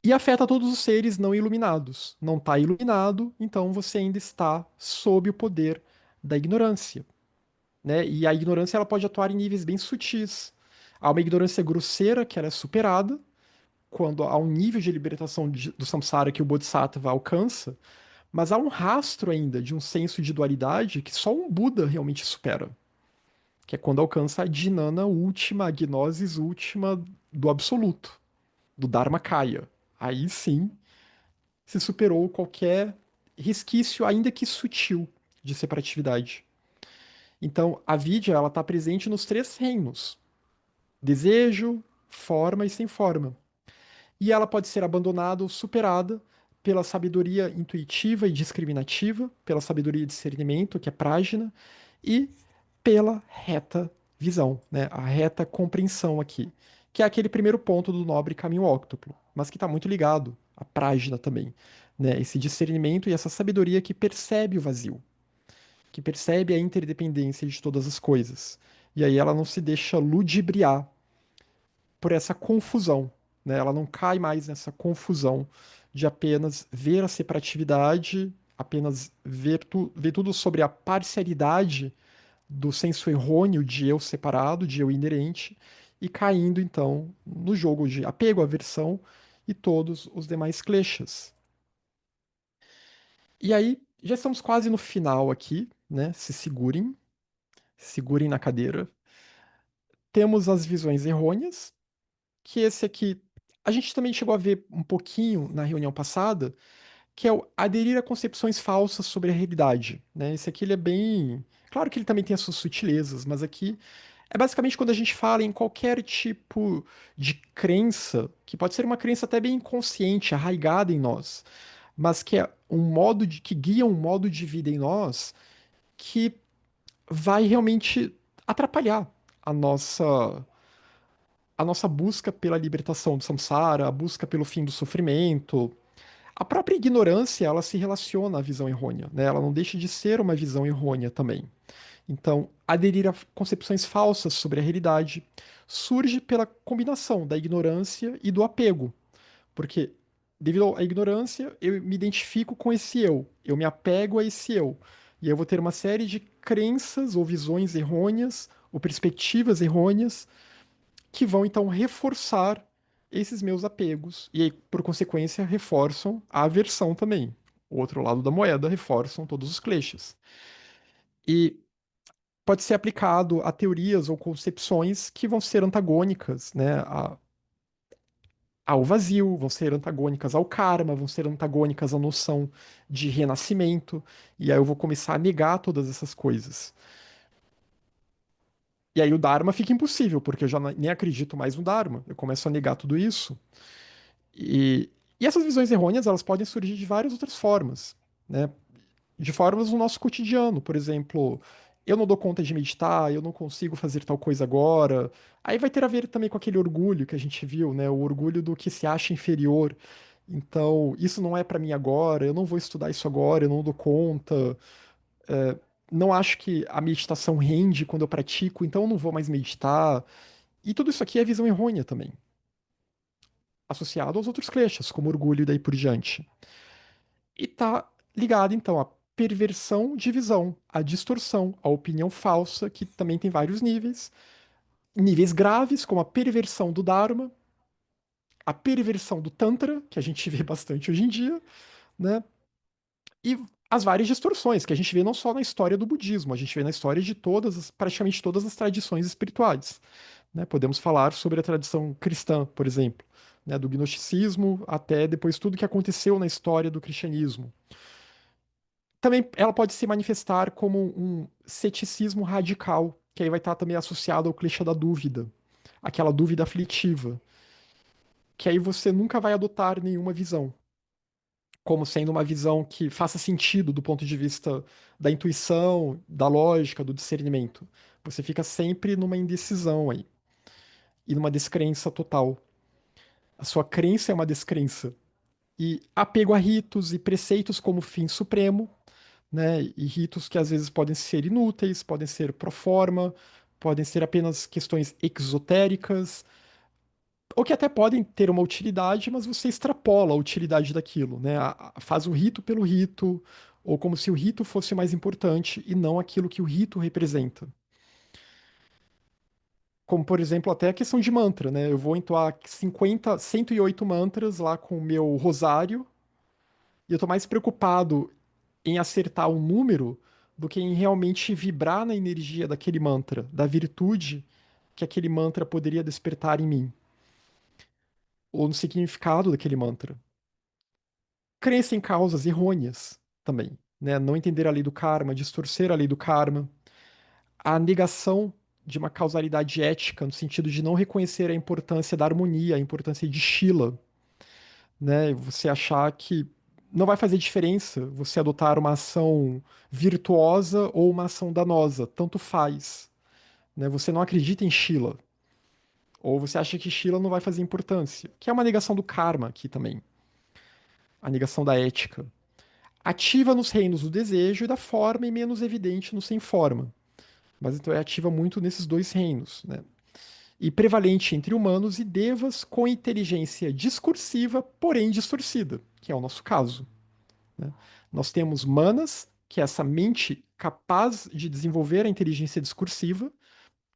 E afeta todos os seres não iluminados. Não está iluminado, então você ainda está sob o poder da ignorância, né? E a ignorância ela pode atuar em níveis bem sutis. Há uma ignorância grosseira que ela é superada quando há um nível de libertação do samsara que o Bodhisattva alcança, mas há um rastro ainda de um senso de dualidade que só um Buda realmente supera, que é quando alcança a dhinana última, a gnosis última do absoluto, do Dharmakaya. Aí sim se superou qualquer resquício, ainda que sutil, de separatividade. Então, a vidya ela está presente nos três reinos: desejo, forma e sem forma. E ela pode ser abandonada ou superada pela sabedoria intuitiva e discriminativa, pela sabedoria de discernimento, que é prajna, e pela reta visão, né? A reta compreensão aqui, que é aquele primeiro ponto do nobre caminho óctuplo, mas que está muito ligado à prajna também, né? Esse discernimento e essa sabedoria que percebe o vazio, que percebe a interdependência de todas as coisas. E aí ela não se deixa ludibriar por essa confusão, né? Ela não cai mais nessa confusão de apenas ver a separatividade, apenas ver tudo sobre a parcialidade do senso errôneo de eu separado, de eu inerente, e caindo então no jogo de apego, aversão e todos os demais kleshas. E aí, já estamos quase no final aqui, né? Se segurem na cadeira. Temos as visões errôneas, que esse aqui a gente também chegou a ver um pouquinho na reunião passada, que é o aderir a concepções falsas sobre a realidade, né? Esse aqui ele é bem, claro que ele também tem as suas sutilezas, mas aqui é basicamente quando a gente fala em qualquer tipo de crença, que pode ser uma crença até bem inconsciente, arraigada em nós, mas que é um modo de que guia um modo de vida em nós que vai realmente atrapalhar a nossa a nossa busca pela libertação do samsara, a busca pelo fim do sofrimento. A própria ignorância, ela se relaciona à visão errônea, né? Ela não deixa de ser uma visão errônea também. Então, aderir a concepções falsas sobre a realidade surge pela combinação da ignorância e do apego, porque devido à ignorância, eu me identifico com esse eu me apego a esse eu, e eu vou ter uma série de crenças ou visões errôneas ou perspectivas errôneas que vão então reforçar esses meus apegos e aí, por consequência, reforçam a aversão também. O outro lado da moeda reforçam todos os kleshas. E pode ser aplicado a teorias ou concepções que vão ser antagônicas, né, ao vazio, vão ser antagônicas ao karma, vão ser antagônicas à noção de renascimento, e aí eu vou começar a negar todas essas coisas. E aí o Dharma fica impossível, porque eu já nem acredito mais no Dharma, eu começo a negar tudo isso. E, e essas visões errôneas, elas podem surgir de várias outras formas, né? De formas no nosso cotidiano, por exemplo, eu não dou conta de meditar, eu não consigo fazer tal coisa agora. Aí vai ter a ver também com aquele orgulho que a gente viu, né? O orgulho do que se acha inferior. Então, isso não é para mim agora, eu não vou estudar isso agora, eu não dou conta. É, não acho que a meditação rende quando eu pratico, então eu não vou mais meditar. E tudo isso aqui é visão errônea também, associado aos outros kleshas, como orgulho e daí por diante. E tá ligado, então, à perversão de visão, à distorção, à opinião falsa, que também tem vários níveis. Níveis graves, como a perversão do Dharma, a perversão do Tantra, que a gente vê bastante hoje em dia, né? E as várias distorções, que a gente vê não só na história do budismo, a gente vê na história de praticamente todas as tradições espirituais. Né? Podemos falar sobre a tradição cristã, por exemplo, né? Do gnosticismo até depois tudo que aconteceu na história do cristianismo. Também ela pode se manifestar como um ceticismo radical, que aí vai estar também associado ao clichê da dúvida, aquela dúvida aflitiva, que aí você nunca vai adotar nenhuma visão, como sendo uma visão que faça sentido do ponto de vista da intuição, da lógica, do discernimento. Você fica sempre numa indecisão aí, e numa descrença total. A sua crença é uma descrença. E apego a ritos e preceitos como fim supremo, né? E ritos que às vezes podem ser inúteis, podem ser pro forma, podem ser apenas questões exotéricas, ou que até podem ter uma utilidade, mas você extrapola a utilidade daquilo, né? Faz o rito pelo rito, ou como se o rito fosse mais importante e não aquilo que o rito representa. Como, por exemplo, até a questão de mantra, né? Eu vou entoar 108 mantras lá com o meu rosário, e eu tô mais preocupado em acertar o número do que em realmente vibrar na energia daquele mantra, da virtude que aquele mantra poderia despertar em mim, ou no significado daquele mantra. Crença em causas errôneas também, né? Não entender a lei do karma, distorcer a lei do karma, a negação de uma causalidade ética, no sentido de não reconhecer a importância da harmonia, a importância de Shila, né? Você achar que não vai fazer diferença você adotar uma ação virtuosa ou uma ação danosa, tanto faz, né? Você não acredita em Shila, ou você acha que Shila não vai fazer importância, que é uma negação do karma aqui também, a negação da ética. Ativa nos reinos do desejo e da forma e menos evidente no sem forma. Mas então é ativa muito nesses dois reinos, né? E prevalente entre humanos e devas com inteligência discursiva, porém distorcida, que é o nosso caso. Né? Nós temos manas, que é essa mente capaz de desenvolver a inteligência discursiva,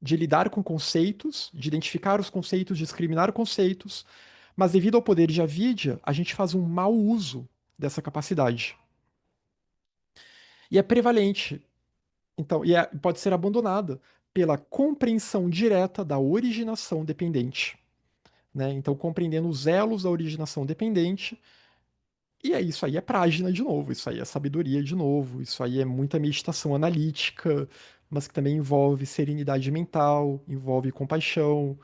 de lidar com conceitos, de identificar os conceitos, discriminar conceitos, mas devido ao poder de avidya, a gente faz um mau uso dessa capacidade. E é prevalente, então, pode ser abandonada pela compreensão direta da originação dependente. Né? Então, compreendendo os elos da originação dependente, e é isso aí é prágina de novo, isso aí é sabedoria de novo, isso aí é muita meditação analítica, mas que também envolve serenidade mental, envolve compaixão,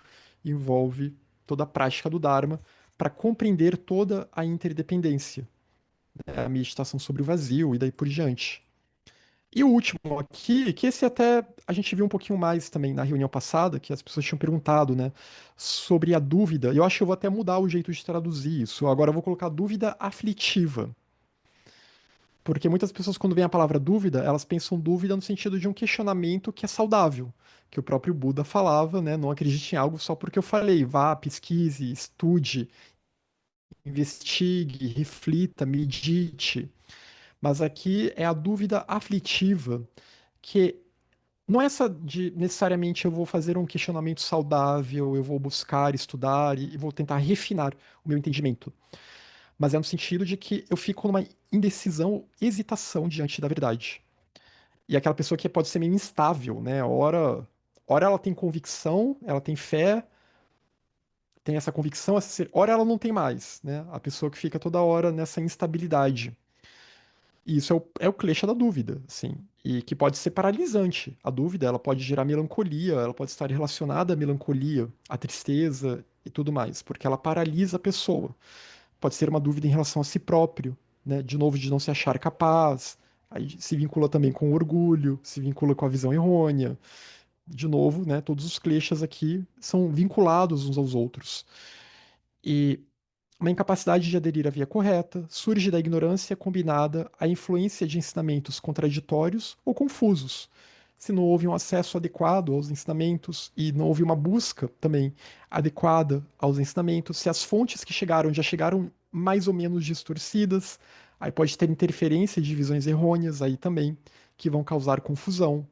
envolve toda a prática do Dharma para compreender toda a interdependência, né? A meditação sobre o vazio e daí por diante. E o último aqui, que esse até a gente viu um pouquinho mais também na reunião passada, que as pessoas tinham perguntado, né, sobre a dúvida. E eu acho que eu vou até mudar o jeito de traduzir isso. Agora eu vou colocar dúvida aflitiva. Porque muitas pessoas, quando vem a palavra dúvida, elas pensam dúvida no sentido de um questionamento que é saudável, que o próprio Buda falava, né? Não acredite em algo só porque eu falei. Vá, pesquise, estude, investigue, reflita, medite. Mas aqui é a dúvida aflitiva, que não é essa de necessariamente eu vou fazer um questionamento saudável, eu vou buscar, estudar e vou tentar refinar o meu entendimento. Mas é no sentido de que eu fico numa indecisão, hesitação diante da verdade. E aquela pessoa que pode ser meio instável, né? Ora ela tem convicção, ela tem fé, tem essa convicção, ora ela não tem mais, né? A pessoa que fica toda hora nessa instabilidade. E isso é o klesha da dúvida, assim, e que pode ser paralisante. A dúvida, ela pode gerar melancolia, ela pode estar relacionada à melancolia, à tristeza e tudo mais, porque ela paralisa a pessoa. Pode ser uma dúvida em relação a si próprio, né? De novo, de não se achar capaz. Aí se vincula também com o orgulho, se vincula com a visão errônea. De novo, né? Todos os kleshas aqui são vinculados uns aos outros. E uma incapacidade de aderir à via correta surge da ignorância combinada à influência de ensinamentos contraditórios ou confusos. Se não houve um acesso adequado aos ensinamentos e não houve uma busca também adequada aos ensinamentos, se as fontes que chegaram já chegaram mais ou menos distorcidas, aí pode ter interferência de visões errôneas aí também, que vão causar confusão.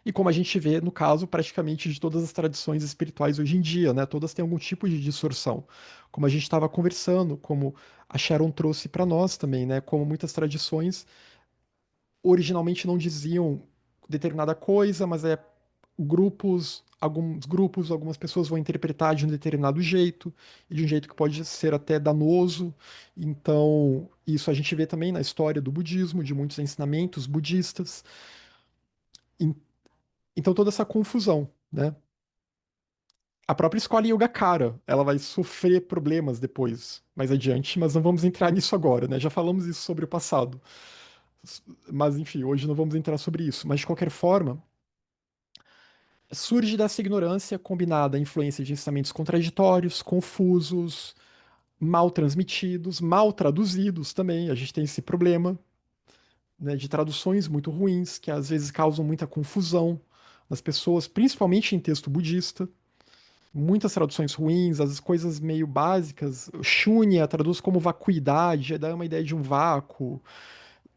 E como a gente vê no caso praticamente de todas as tradições espirituais hoje em dia, né? Todas têm algum tipo de distorção. Como a gente estava conversando, como a Sharon trouxe para nós também, né? Como muitas tradições originalmente não diziam determinada coisa, mas alguns grupos, algumas pessoas vão interpretar de um determinado jeito, e de um jeito que pode ser até danoso. Então, isso a gente vê também na história do budismo, de muitos ensinamentos budistas. En- Então, toda essa confusão, né? A própria escola Yogacara, ela vai sofrer problemas depois, mais adiante, mas não vamos entrar nisso agora, né? Já falamos isso sobre o passado. Mas enfim, hoje não vamos entrar sobre isso. Mas de qualquer forma, surge dessa ignorância combinada à influência de ensinamentos contraditórios, confusos, mal transmitidos, mal traduzidos também. A gente tem esse problema, né, de traduções muito ruins, que às vezes causam muita confusão nas pessoas, principalmente em texto budista. Muitas traduções ruins, as coisas meio básicas. Shunya traduz como vacuidade, dá uma ideia de um vácuo.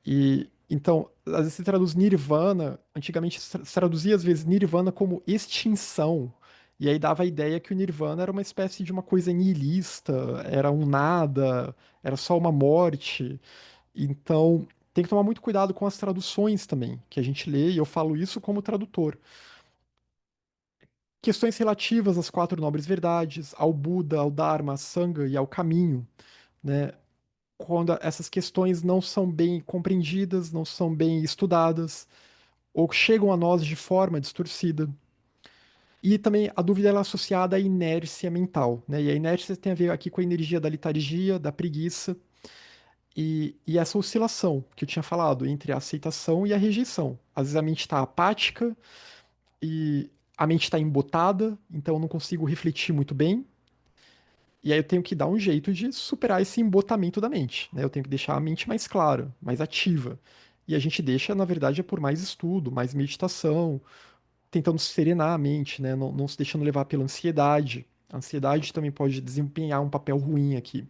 E então, às vezes se traduz nirvana, antigamente se traduzia às vezes nirvana como extinção. E aí dava a ideia que o nirvana era uma espécie de uma coisa nihilista, era um nada, era só uma morte. Então, tem que tomar muito cuidado com as traduções também, que a gente lê, e eu falo isso como tradutor. Questões relativas às quatro nobres verdades, ao Buda, ao Dharma, à Sangha e ao caminho, né? Quando essas questões não são bem compreendidas, não são bem estudadas, ou chegam a nós de forma distorcida. E também a dúvida ela é associada à inércia mental, né? E a inércia tem a ver aqui com a energia da letargia, da preguiça, e essa oscilação que eu tinha falado entre a aceitação e a rejeição. Às vezes a mente está apática e a mente está embotada, então eu não consigo refletir muito bem. E aí eu tenho que dar um jeito de superar esse embotamento da mente, né? Eu tenho que deixar a mente mais clara, mais ativa. E a gente deixa, na verdade, é por mais estudo, mais meditação, tentando serenar a mente, né? Não se deixando levar pela ansiedade. A ansiedade também pode desempenhar um papel ruim aqui.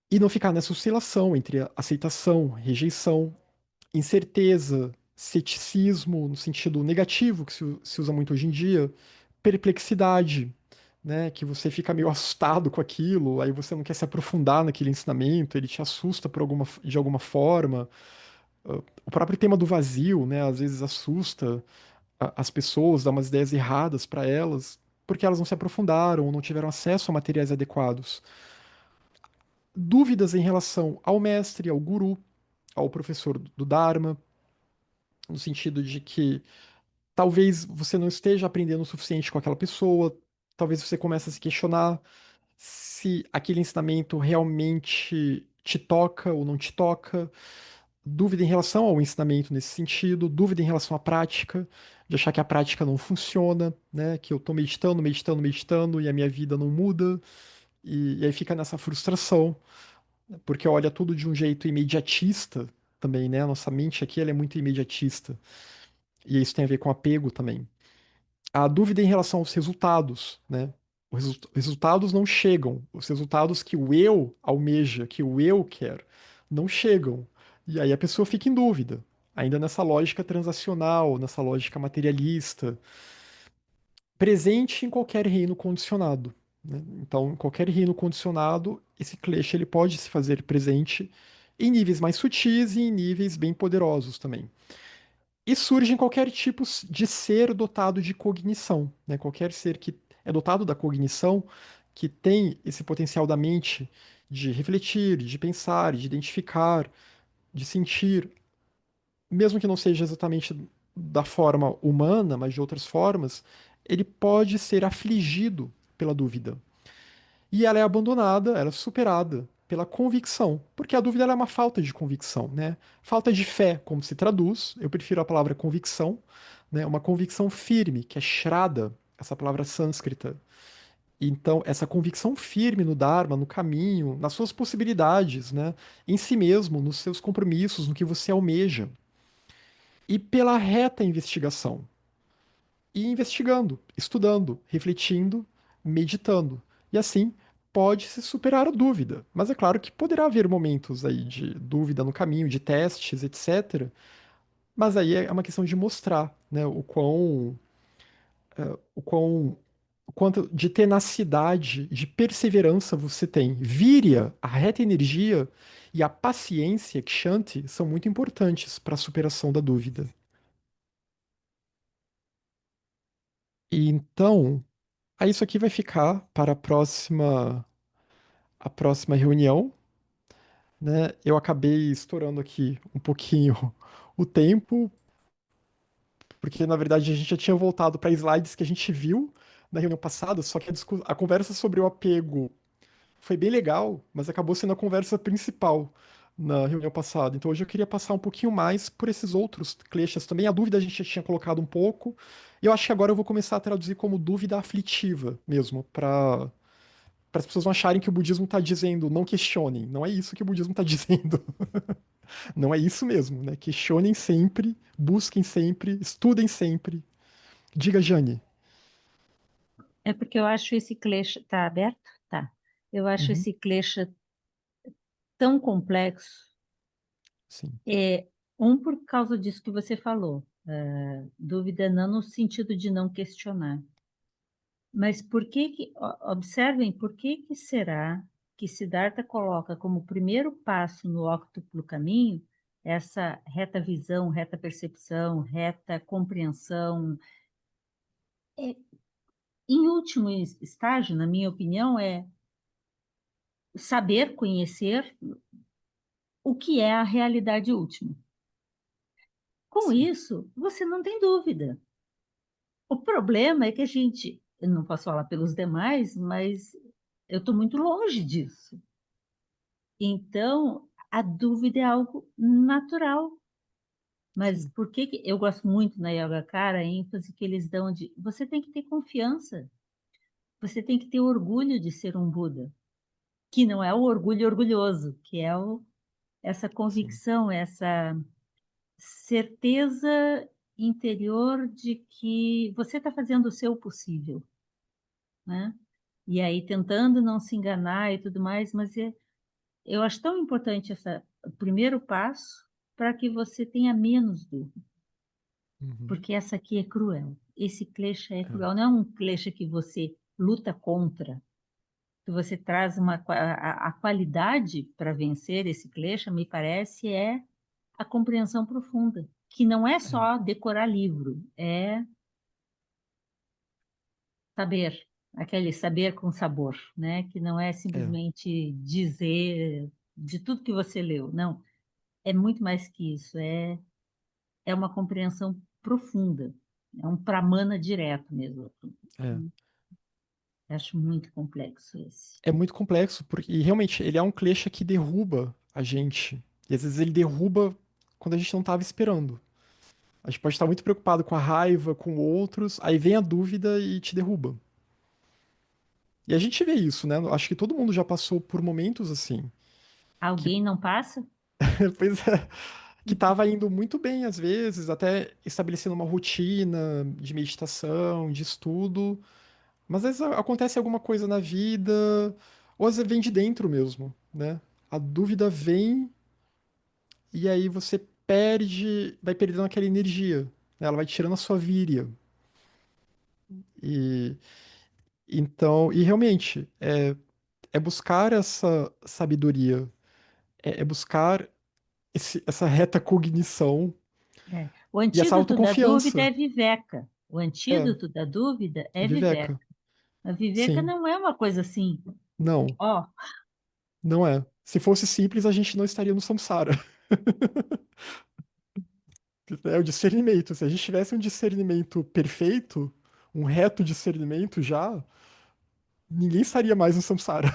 E não ficar nessa oscilação entre aceitação, rejeição, incerteza, ceticismo, no sentido negativo, que se usa muito hoje em dia, perplexidade, né? Que você fica meio assustado com aquilo, aí você não quer se aprofundar naquele ensinamento, ele te assusta de alguma forma. O próprio tema do vazio, né? Às vezes assusta as pessoas, dá umas ideias erradas para elas, porque elas não se aprofundaram, não tiveram acesso a materiais adequados. Dúvidas em relação ao mestre, ao guru, ao professor do Dharma, no sentido de que talvez você não esteja aprendendo o suficiente com aquela pessoa, talvez você comece a se questionar se aquele ensinamento realmente te toca ou não te toca. dúvida em relação ao ensinamento nesse sentido, dúvida em relação à prática, de achar que a prática não funciona, né? Que eu tô meditando, meditando, meditando e a minha vida não muda, e aí fica nessa frustração, porque olha tudo de um jeito imediatista também, né? A nossa mente aqui ela é muito imediatista, e isso tem a ver com apego também. A dúvida em relação aos resultados, né? Os resultados não chegam, os resultados que o eu almeja, que o eu quer, não chegam. E aí a pessoa fica em dúvida, ainda nessa lógica transacional, nessa lógica materialista, presente em qualquer reino condicionado, né? Então, em qualquer reino condicionado, esse klesha ele pode se fazer presente em níveis mais sutis e em níveis bem poderosos também. E surge em qualquer tipo de ser dotado de cognição, né? Qualquer ser que é dotado da cognição, que tem esse potencial da mente de refletir, de pensar, de identificar, de sentir, mesmo que não seja exatamente da forma humana, mas de outras formas, ele pode ser afligido pela dúvida. E ela é abandonada, ela é superada pela convicção, porque a dúvida ela é uma falta de convicção, né? Falta de fé, como se traduz, eu prefiro a palavra convicção, né? Uma convicção firme, que é Shraddha, essa palavra sânscrita. Então, essa convicção firme no Dharma, no caminho, nas suas possibilidades, né? Em si mesmo, nos seus compromissos, no que você almeja. E pela reta investigação, e investigando, estudando, refletindo, meditando. E assim pode-se superar a dúvida. Mas é claro que poderá haver momentos aí de dúvida no caminho, de testes, etc. Mas aí é uma questão de mostrar, né, o quão, o quanto de tenacidade, de perseverança você tem. Víria, a reta energia e a paciência, Kshanti, são muito importantes para a superação da dúvida. E então, aí isso aqui vai ficar para a próxima reunião, né? Eu acabei estourando aqui um pouquinho o tempo, porque na verdade a gente já tinha voltado para slides que a gente viu na reunião passada, só que a conversa sobre o apego foi bem legal, mas acabou sendo a conversa principal na reunião passada. Então hoje eu queria passar um pouquinho mais por esses outros kleshas também. A dúvida a gente já tinha colocado um pouco, e eu acho que agora eu vou começar a traduzir como dúvida aflitiva mesmo, para as pessoas não acharem que o budismo está dizendo não questionem. Não é isso que o budismo está dizendo. Não é isso mesmo, né? Questionem sempre, busquem sempre, estudem sempre. Diga, Jane. É porque eu acho esse klesha... Tá aberto? Tá. Eu acho Uhum, esse klesha tão complexo. sim, Por causa disso que você falou. Dúvida não no sentido de não questionar. Mas observem, por que que será que Siddhartha coloca como primeiro passo no óctuplo caminho essa reta visão, reta percepção, reta compreensão? Em último estágio, na minha opinião, é saber conhecer o que é a realidade última. Com sim. isso, você não tem dúvida. O problema é que eu não posso falar pelos demais, mas eu estou muito longe disso. Então, a dúvida é algo natural. Mas Sim. por que eu gosto muito na Yogacara a ênfase que eles dão de você tem que ter confiança, você tem que ter orgulho de ser um Buda, que não é o orgulho orgulhoso, que é essa Sim. convicção, essa certeza interior de que você está fazendo o seu possível, né? E aí tentando não se enganar e tudo mais, eu acho tão importante o primeiro passo para que você tenha menos dúvida, Uhum, porque essa aqui é cruel. Esse klesha é é, cruel, não é um klesha que você luta contra, que você traz a qualidade para vencer esse klesha, me parece, é a compreensão profunda, que não é é, só decorar livro, é saber, aquele saber com sabor, né? Que não é é. simplesmente dizer de tudo que você leu, não, é muito mais que isso, é uma compreensão profunda, é um pramana direto mesmo. É. Acho muito complexo esse. É muito complexo, porque e realmente ele é um klesha que derruba a gente. E às vezes ele derruba quando a gente não estava esperando. A gente pode estar muito preocupado com a raiva, com outros, aí vem a dúvida e te derruba. E a gente vê isso, né? Acho que todo mundo já passou por momentos assim, que, Alguém não passa? pois é, que estava indo muito bem às vezes, até estabelecendo uma rotina de meditação, de estudo, mas às vezes acontece alguma coisa na vida, ou às vezes vem de dentro mesmo, né? A dúvida vem e aí você perde, vai perdendo aquela energia, né? Ela vai tirando a sua víria. E então, e realmente, é buscar essa sabedoria, é buscar essa reta cognição É. O e essa antídoto da dúvida autoconfiança. é viveca. O É, antídoto da dúvida é Viveca. viveca. A viveca Sim. não é uma coisa assim, Não, ó, não é. Se fosse simples, a gente não estaria no samsara. É o discernimento. Se a gente tivesse um discernimento perfeito, um reto discernimento já, ninguém estaria mais no samsara.